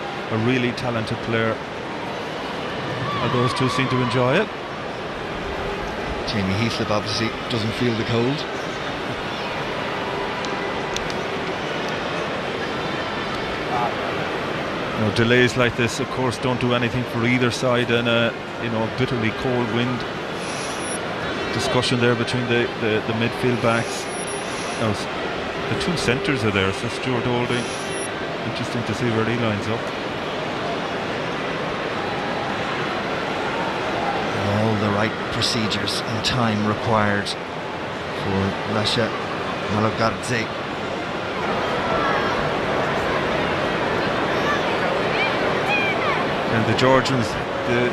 really talented player. Those two seem to enjoy it. Jamie Heaslip obviously doesn't feel the cold. Delays like this, of course, don't do anything for either side, and a bitterly cold wind. Discussion there between the midfield backs. The two centres are there, so Stuart Olding. Interesting to see where he lines up. All the right procedures and time required for Lasha Magaladze. And the Georgians, the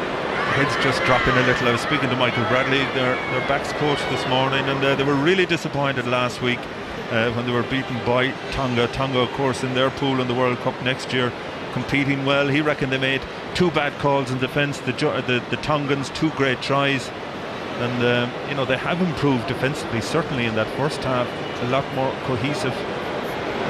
heads just dropping a little. I was speaking to Michael Bradley, their backs coach, this morning, and they were really disappointed last week when they were beaten by Tonga. Tonga, of course, in their pool in the World Cup next year, competing well. He reckoned they made 2 bad calls in defence. The Tongans, 2 great tries, and they have improved defensively, certainly in that first half, a lot more cohesive.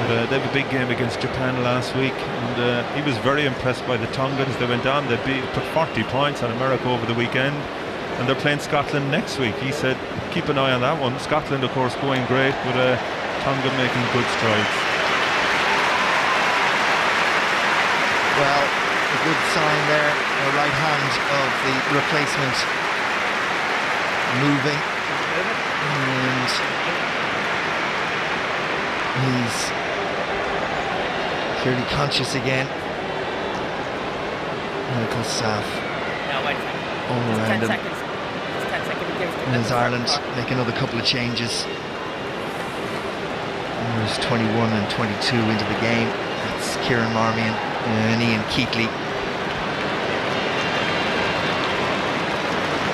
They have a big game against Japan last week, and he was very impressed by the Tongans. They went on, they put 40 points on America over the weekend, and they're playing Scotland next week. He said keep an eye on that one. Scotland, of course, going great, but Tonga making good strides. Well, a good sign there, the right hand of the replacement moving, and he's clearly conscious again. Medical staff all around him. 10 seconds. And there's Ireland make another couple of changes. There's 21 and 22 into the game. That's Kieran Marmion and Ian Keatley.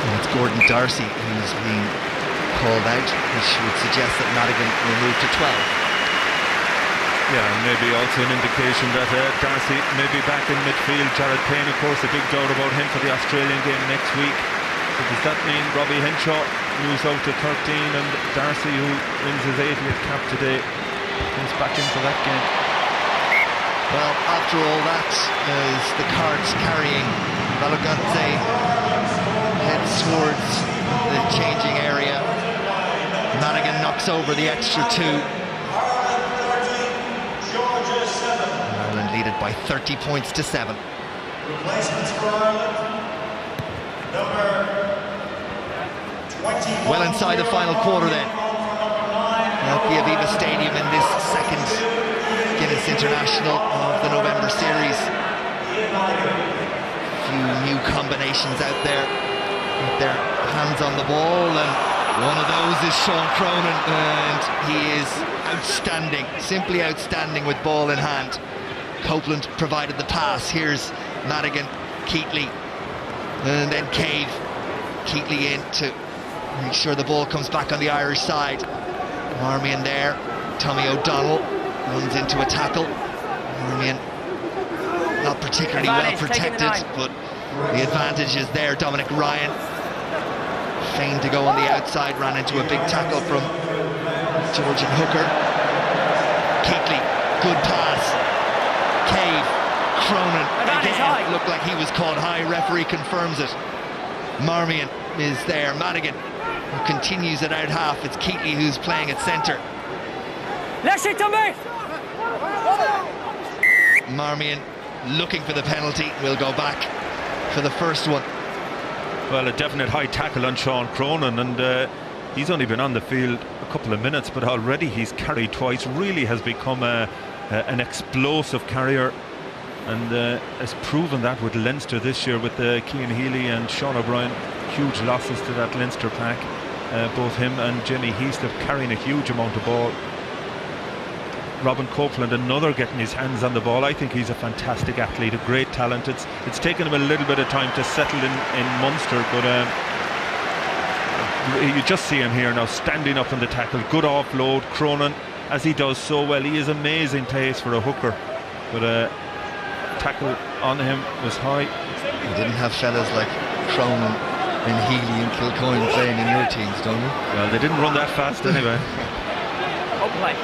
And it's Gordon Darcy who's being called out, which would suggest that Madigan will move to 12. Yeah, and maybe also an indication that Darcy may be back in midfield. Jared Payne, of course, a big doubt about him for the Australian game next week. So does that mean Robbie Henshaw moves out to 13 and Darcy, who wins his 80th cap today, comes back in for that game? Well, after all that, as the cards carrying Valogante heads towards the changing area, Madigan knocks over the extra 2. Ireland lead it by 30 points to 7. Replacements for Ireland. Number 21. Well inside the final quarter then, at the Aviva Stadium in this second Guinness International of the November series. A few new combinations out there with their hands on the ball, and one of those is Sean Cronin, and he is outstanding, simply outstanding with ball in hand. Copeland provided the pass. Here's Madigan, Keatley, and then Cave. Keatley in to make sure the ball comes back on the Irish side. Marmion there, Tommy O'Donnell runs into a tackle. Marmion not particularly well protected, but the advantage is there. Dominic Ryan feigned to go on the outside, ran into a big tackle from Georgian hooker. Keatley, good pass. Cave, Cronin again, looked like he was caught high. Referee confirms it. Marmion is there. Madigan, who continues it out half. It's Keatley who's playing at centre. Marmion looking for the penalty. Will go back for the first one. Well, a definite high tackle on Sean Cronin, and he's only been on the field a couple of minutes, but already he's carried twice. Really has become an explosive carrier, and has proven that with Leinster this year with Cian Healy and Sean O'Brien. Huge losses to that Leinster pack. Both him and Jimmy Heaslip carrying a huge amount of ball. Robin Copeland, another getting his hands on the ball. I think he's a fantastic athlete, a great talent. It's taken him a little bit of time to settle in Munster, but you just see him here now standing up on the tackle. Good offload. Cronin, as he does so well, he is amazing pace for a hooker, but tackle on him was high. You didn't have fellas like Cronin and Healy and Kilcoyne playing in your teams, don't you? Well, they didn't run that fast anyway.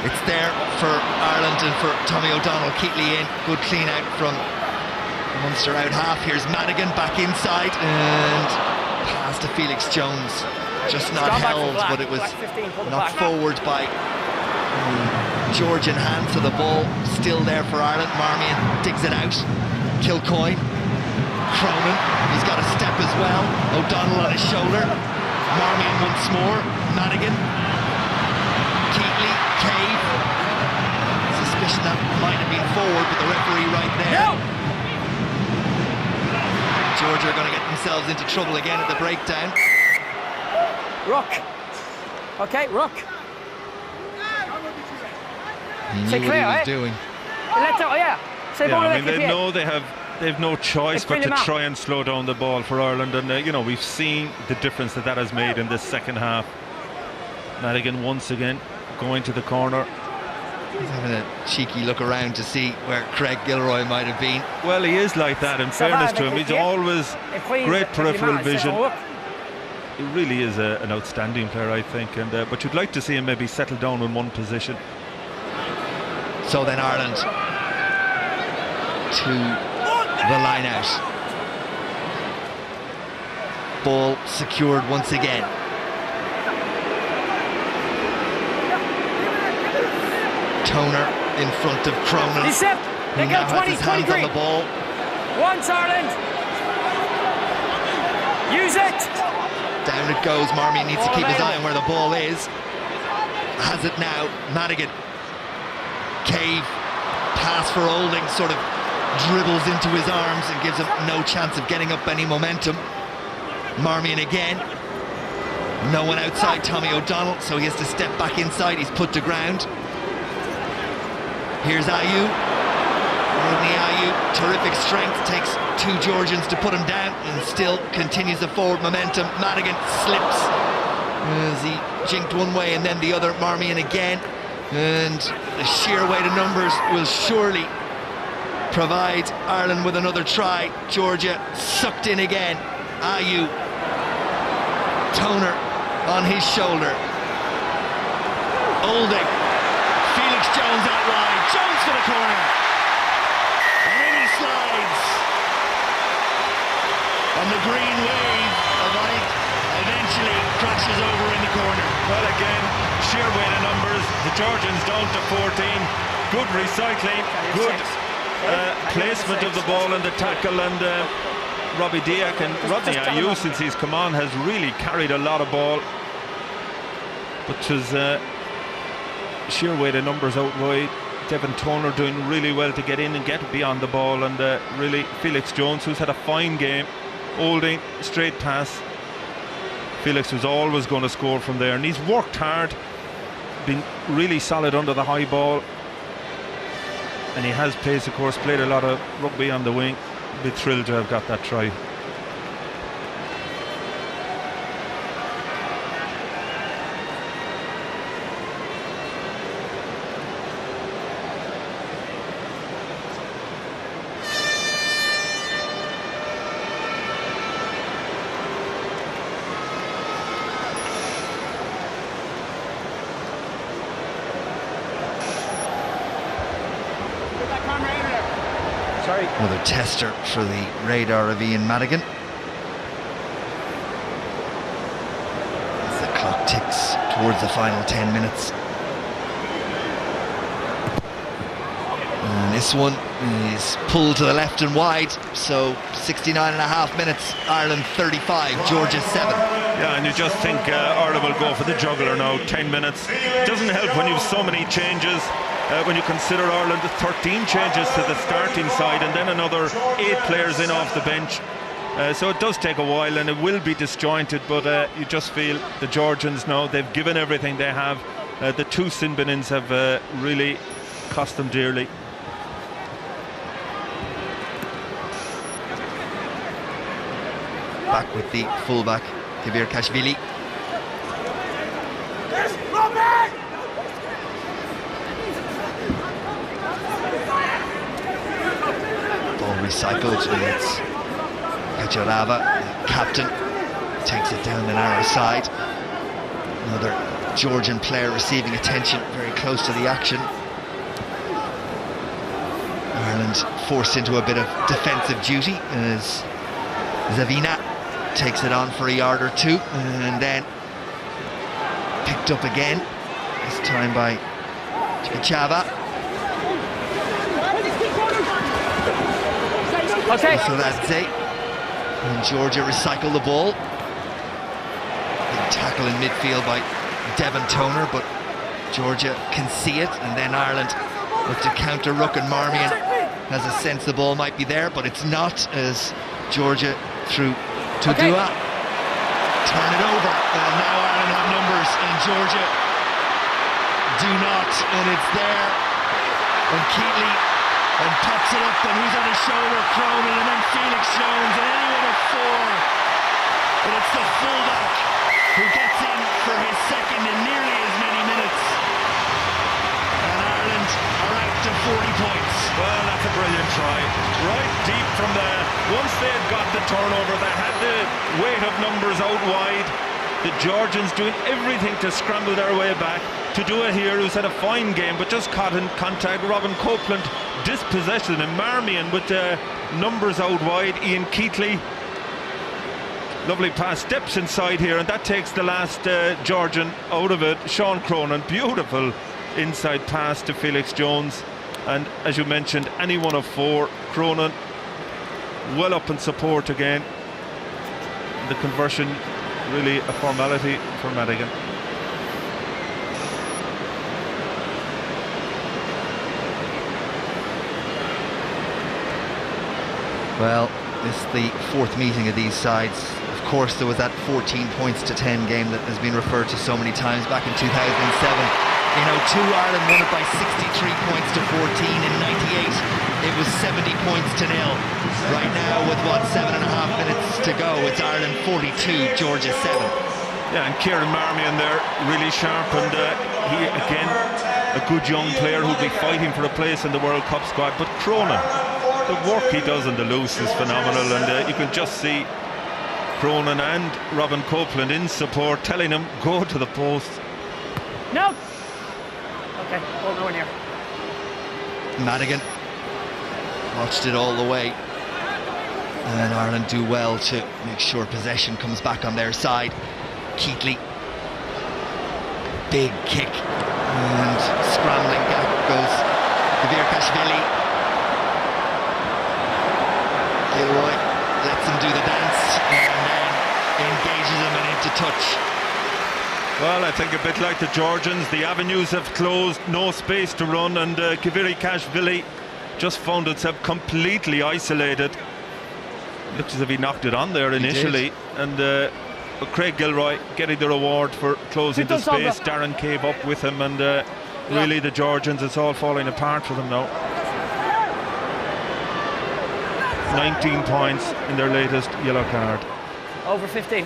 It's there for Ireland and for Tommy O'Donnell. Keatley in, good clean out from Munster out half. Here's Madigan back inside and pass to Felix Jones. Just not held, but it was knocked forward by Georgian hand, so the ball still there for Ireland. Marmion digs it out. Kilcoyne, Cronin, he's got a step as well. O'Donnell on his shoulder. Marmion once more. Madigan, Keatley, Cave. Suspicion that might have been forward, but the referee right there. No! Georgia are going to get themselves into trouble again at the breakdown. Ruck. Okay, ruck. He knew what he was doing. I mean, they know they've no choice but to try and slow down the ball for Ireland, and you know, we've seen the difference that has made in this second half. Madigan once again going to the corner. He's having a cheeky look around to see where Craig Gilroy might have been. Well, he is like that, in fairness to him. He's always great peripheral vision. He really is an outstanding player, I think, and but you'd like to see him maybe settle down in one position. So then Ireland to the line out. Ball secured once again. Toner in front of Cronin. He now has his hands on the ball. Once Ireland. Use it. Down it goes. Marmion needs to keep his eye on where the ball is. Has it now. Madigan. Cave. Pass for Olding sort of dribbles into his arms and gives him no chance of getting up any momentum. Marmion again. No one outside Tommy O'Donnell, so he has to step back inside. He's put to ground. Here's Ayu. Rodney Ayu, terrific strength, takes two Georgians to put him down and still continues the forward momentum. Madigan slips as he jinked one way and then the other. Marmion again. And the sheer weight of numbers will surely provide Ireland with another try. Georgia sucked in again. Ayu, Toner on his shoulder. Olding, Felix Jones out wide. Jones for the corner. And in he slides. And the green wave of Ike eventually crashes over in the corner. Well, again, sheer weight of numbers. The Georgians down to 14. Good recycling, good placement of the ball and the tackle, and Robbie Diack and Rodney Ayu, since he's come on, has really carried a lot of ball, which is sheer weight of numbers out wide. Devin Toner doing really well to get in and get beyond the ball, and really Felix Jones, who's had a fine game, holding straight pass. Felix was always going to score from there, and he's worked hard, been really solid under the high ball, and he has pace, of course, played a lot of rugby on the wing. Be thrilled to have got that try. Another tester for the radar of Eoin Madigan. As the clock ticks towards the final 10 minutes. And this one is pulled to the left and wide, so 69.5 minutes, Ireland 35, Georgia 7. Yeah, and you just think Ireland will go for the juggler now. 10 minutes. Doesn't help when you have so many changes. When you consider Ireland, 13 changes to the starting side and then another 8 players in off the bench. So it does take a while and it will be disjointed, but you just feel the Georgians now, they've given everything they have. The 2 sin bin-ins have really cost them dearly. Back with the fullback, Kashvili. Recycled, it's Gajorava, captain, takes it down the narrow side. Another Georgian player receiving attention very close to the action. Ireland forced into a bit of defensive duty as Zavina takes it on for a yard or 2 and then picked up again, this time by Chikachava. Okay. So that's it. And Georgia recycle the ball. Big tackle in midfield by Devin Toner, but Georgia can see it, and then Ireland look to counter ruck, and Marmion has a sense the ball might be there, but it's not, as Georgia through to Dua. Turn it over, and now Ireland have numbers, and Georgia do not, and it's there. And Keatley and pops it up, and who's on his shoulder? Cronin, and then Felix Jones, and anyone of 4. But it's the fullback who gets in for his second in nearly as many minutes. And Ireland are out to 40 points. Well, that's a brilliant try. Right deep from there. Once they had got the turnover, they had the weight of numbers out wide. The Georgians doing everything to scramble their way back. To do it here, who's had a fine game, but just caught in contact. Robin Copeland dispossession, and Marmion with the numbers out wide. Ian Keatley, lovely pass, steps inside here, and that takes the last Georgian out of it. Sean Cronin, beautiful inside pass to Felix Jones, and as you mentioned, any one of 4. Cronin well up in support again. The conversion really a formality for Madigan. Well, this is the 4th meeting of these sides. Of course, there was that 14 points to 10 game that has been referred to so many times back in 2007. In 02, Ireland won it by 63 points to 14. In 98, it was 70 points to 0. Right now, with 7.5 minutes to go, it's Ireland 42, Georgia 7. Yeah, and Kieran Marmion there, really sharp, and he again a good young player who'll be fighting for a place in the World Cup squad. But Cronin, the work he does on the loose is phenomenal, and you can just see Cronin and Robin Copeland in support, telling him, go to the post. No! Okay, hold nowhere near. Madigan watched it all the way, and Ireland do well to make sure possession comes back on their side. Keatley, big kick, and scrambling back goes Gilroy. Gilroy lets him do the dance and then engages him and into touch. Well, I think a bit like the Georgians, the avenues have closed, no space to run, and Kiviri just found itself completely isolated. Looks as if he knocked it on there initially, and Craig Gilroy getting the reward for closing the space. Darren came up with him, and really the Georgians, it's all falling apart for them now. 19 points in their latest yellow card. Over 15.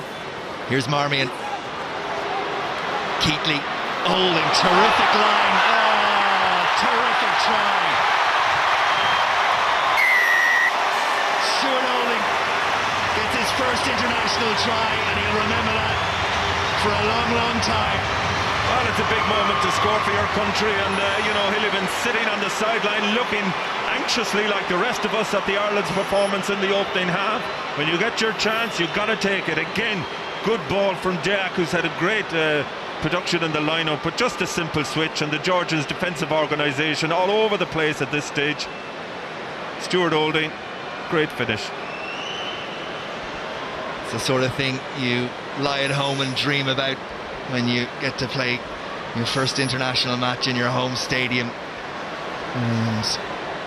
Here's Marmion. Keatley holding, terrific line. Oh, terrific try. Stuart Holding gets his first international try, and he'll remember that for a long, long time. Well, it's a big moment to score for your country, and you know, he'll have been sitting on the sideline looking anxiously like the rest of us at the Ireland's performance in the opening half. When you get your chance, you've got to take it. Again, good ball from Diack, who's had a great production in the lineup, but just a simple switch, and the Georgians' defensive organisation all over the place at this stage. Stuart Holding, great finish. It's the sort of thing you lie at home and dream about when you get to play your first international match in your home stadium, and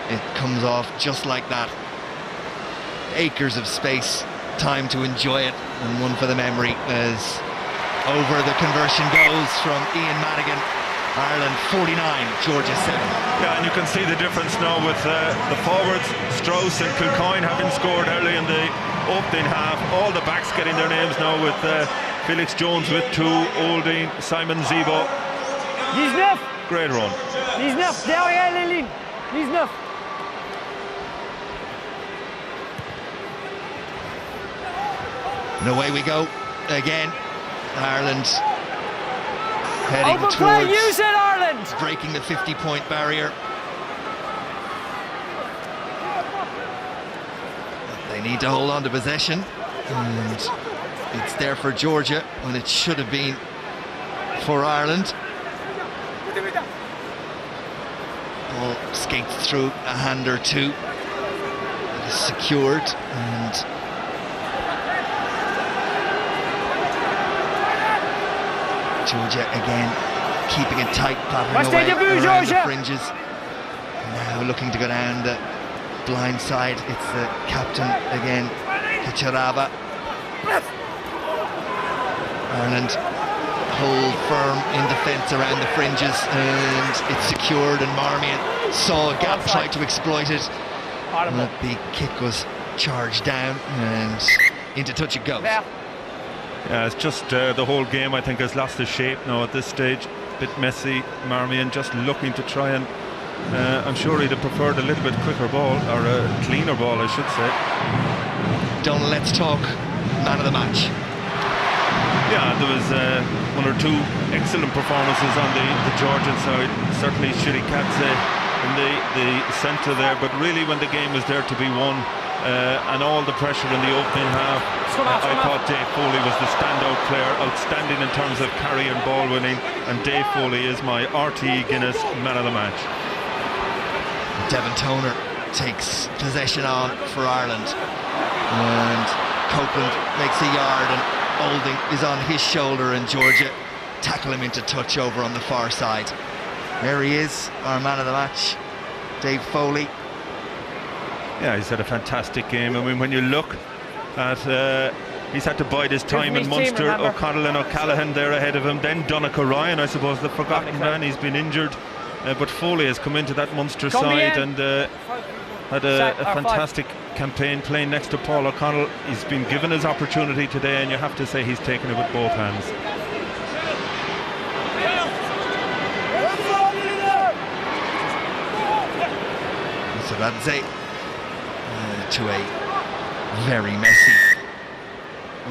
it comes off just like that. Acres of space, time to enjoy it, and one for the memory as over the conversion goes from Ian Madigan. Ireland 49, Georgia 7. Yeah, and you can see the difference now with the forwards, Strauss and Kilcoyne having scored early in the opening half. All the backs getting their names now, with Felix Jones with 2, Holding, Simon Zebo. 19. Great run. 19, derrière les lignes. 19. And away we go again. Ireland heading Overplay, towards use it, Ireland! breaking the 50-point barrier. They need to hold on to possession, and it's there for Georgia when it should have been for Ireland. Ball skates through a hand or two. It is secured, and Georgia again keeping it tight, clapping away around the fringes. Now looking to go down the blind side. It's the captain again, Kicharaba. Ireland hold firm in defence around the fringes, and it's secured, and Marmion saw a gap, tried to exploit it. The kick was charged down, and into touch it goes. Yeah, it's just the whole game, I think, has lost its shape now at this stage. A bit messy. Marmion just looking to try and I'm sure he'd have preferred a little bit quicker ball, or a cleaner ball, I should say. Donald, let's talk man of the match. Yeah, there was 1 or 2 excellent performances on the Georgian side. Certainly Shirikadze in the centre there, but really when the game was there to be won, and all the pressure in the opening half, I thought Dave Foley was the standout player, outstanding in terms of carry and ball winning, and Dave Foley is my RTE Guinness man of the match. Devin Toner takes possession on for Ireland, and Copeland makes a yard, and Holding is on his shoulder, and Georgia tackle him into touch over on the far side. There he is, our man of the match, Dave Foley. Yeah, he's had a fantastic game. I mean, when you look at he's had to bide his time in Munster. O'Connell and O'Callaghan there ahead of him, then Donegal Ryan, I suppose, the forgotten man. He's been injured, but Foley has come into that Munster side and had a fantastic campaign playing next to Paul O'Connell. He's been given his opportunity today, and you have to say he's taken it with both hands. Radze to a very messy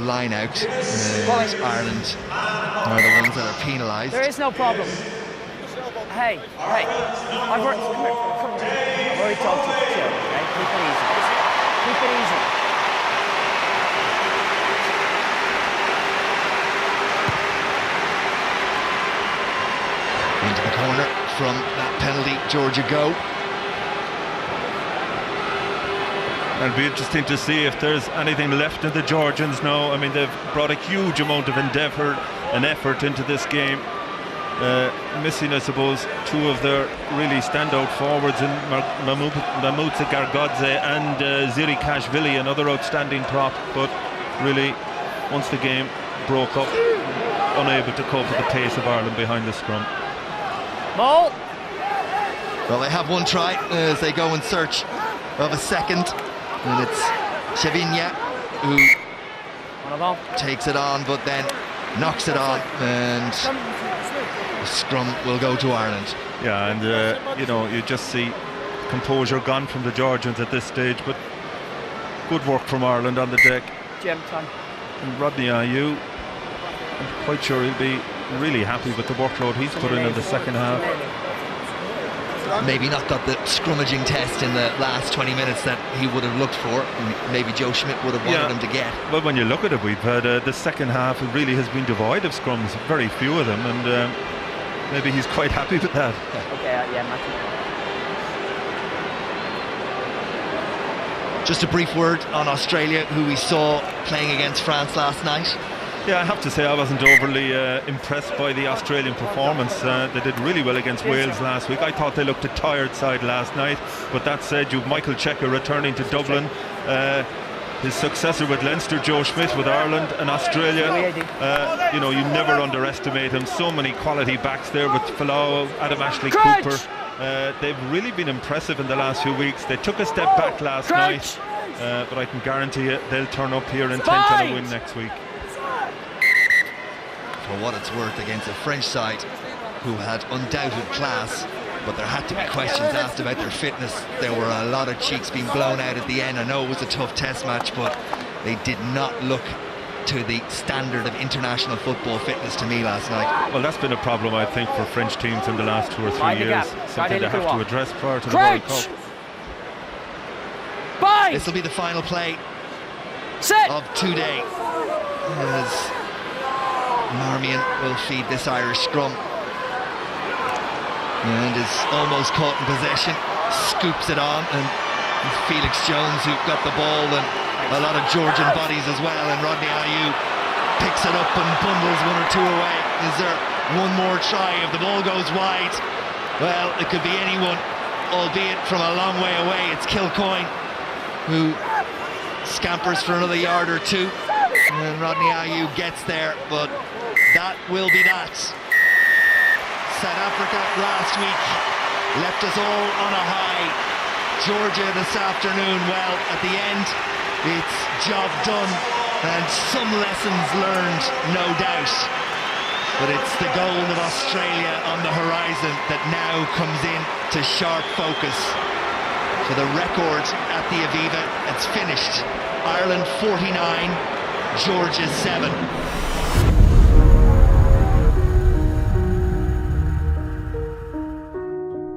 line out. Ireland are the ones that are penalised. There is no problem. Hey, I've already talked to you. Chill, okay? Keep it easy. Keep it easy. Into the corner from that penalty, Georgia go. It'll be interesting to see if there's anything left in the Georgians now. I mean, they've brought a huge amount of endeavour and effort into this game. Missing, I suppose, two of their really standout forwards in Mamutsa Gargodze and Zirikashvili, another outstanding prop. But really, once the game broke up, unable to cope with the pace of Ireland behind the scrum. Ball. Well, they have one try as they go in search of a second. And it's Chevinia who takes it on, but then knocks it on, and the scrum will go to Ireland. Yeah, and you know, you just see composure gone from the Georgians at this stage, but good work from Ireland on the deck. Jim, time. And Rodney Ayew, I'm quite sure he'll be really happy with the workload he's put in the second half. Maybe not got the scrummaging test in the last 20 minutes that he would have looked for, and maybe Joe Schmidt would have wanted him to get. Well, when you look at it, we've had the second half, it really has been devoid of scrums, very few of them, and maybe he's quite happy with that. Okay, yeah, Matthew. Just a brief word on Australia, who we saw playing against France last night. Yeah, I have to say I wasn't overly impressed by the Australian performance. They did really well against Wales last week. I thought they looked a tired side last night, but that said, you've Michael Cheika returning to Dublin. His successor with Leinster, Joe Schmidt, with Ireland and Australia. You know, you never underestimate him. So many quality backs there with Folau, Adam Ashley Cooper. They've really been impressive in the last few weeks. They took a step back last night, but I can guarantee you they'll turn up here intent on a win next week. For what it's worth, against a French side who had undoubted class, but there had to be questions asked about their fitness. There were a lot of cheeks being blown out at the end. I know it was a tough test match, but they did not look to the standard of international football fitness to me last night. Well, that's been a problem, I think, for French teams in the last 2 or 3 years. Something they have to address prior to the World Cup. This will be the final play of today, as Marmion will feed this Irish scrum, and is almost caught in possession, scoops it on, and Felix Jones, who got the ball, and a lot of Georgian bodies as well, and Rodney Ayew picks it up and bundles one or two away. Is there one more try? If the ball goes wide, well, it could be anyone, albeit from a long way away. It's Kilcoyne who scampers for another yard or two, and Rodney Ayew gets there, but that will be that. South Africa last week left us all on a high. Georgia this afternoon, well, at the end, it's job done, and some lessons learned, no doubt. But it's the goal of Australia on the horizon that now comes in to sharp focus. For the record at the Aviva, it's finished. Ireland 49, Georgia 7.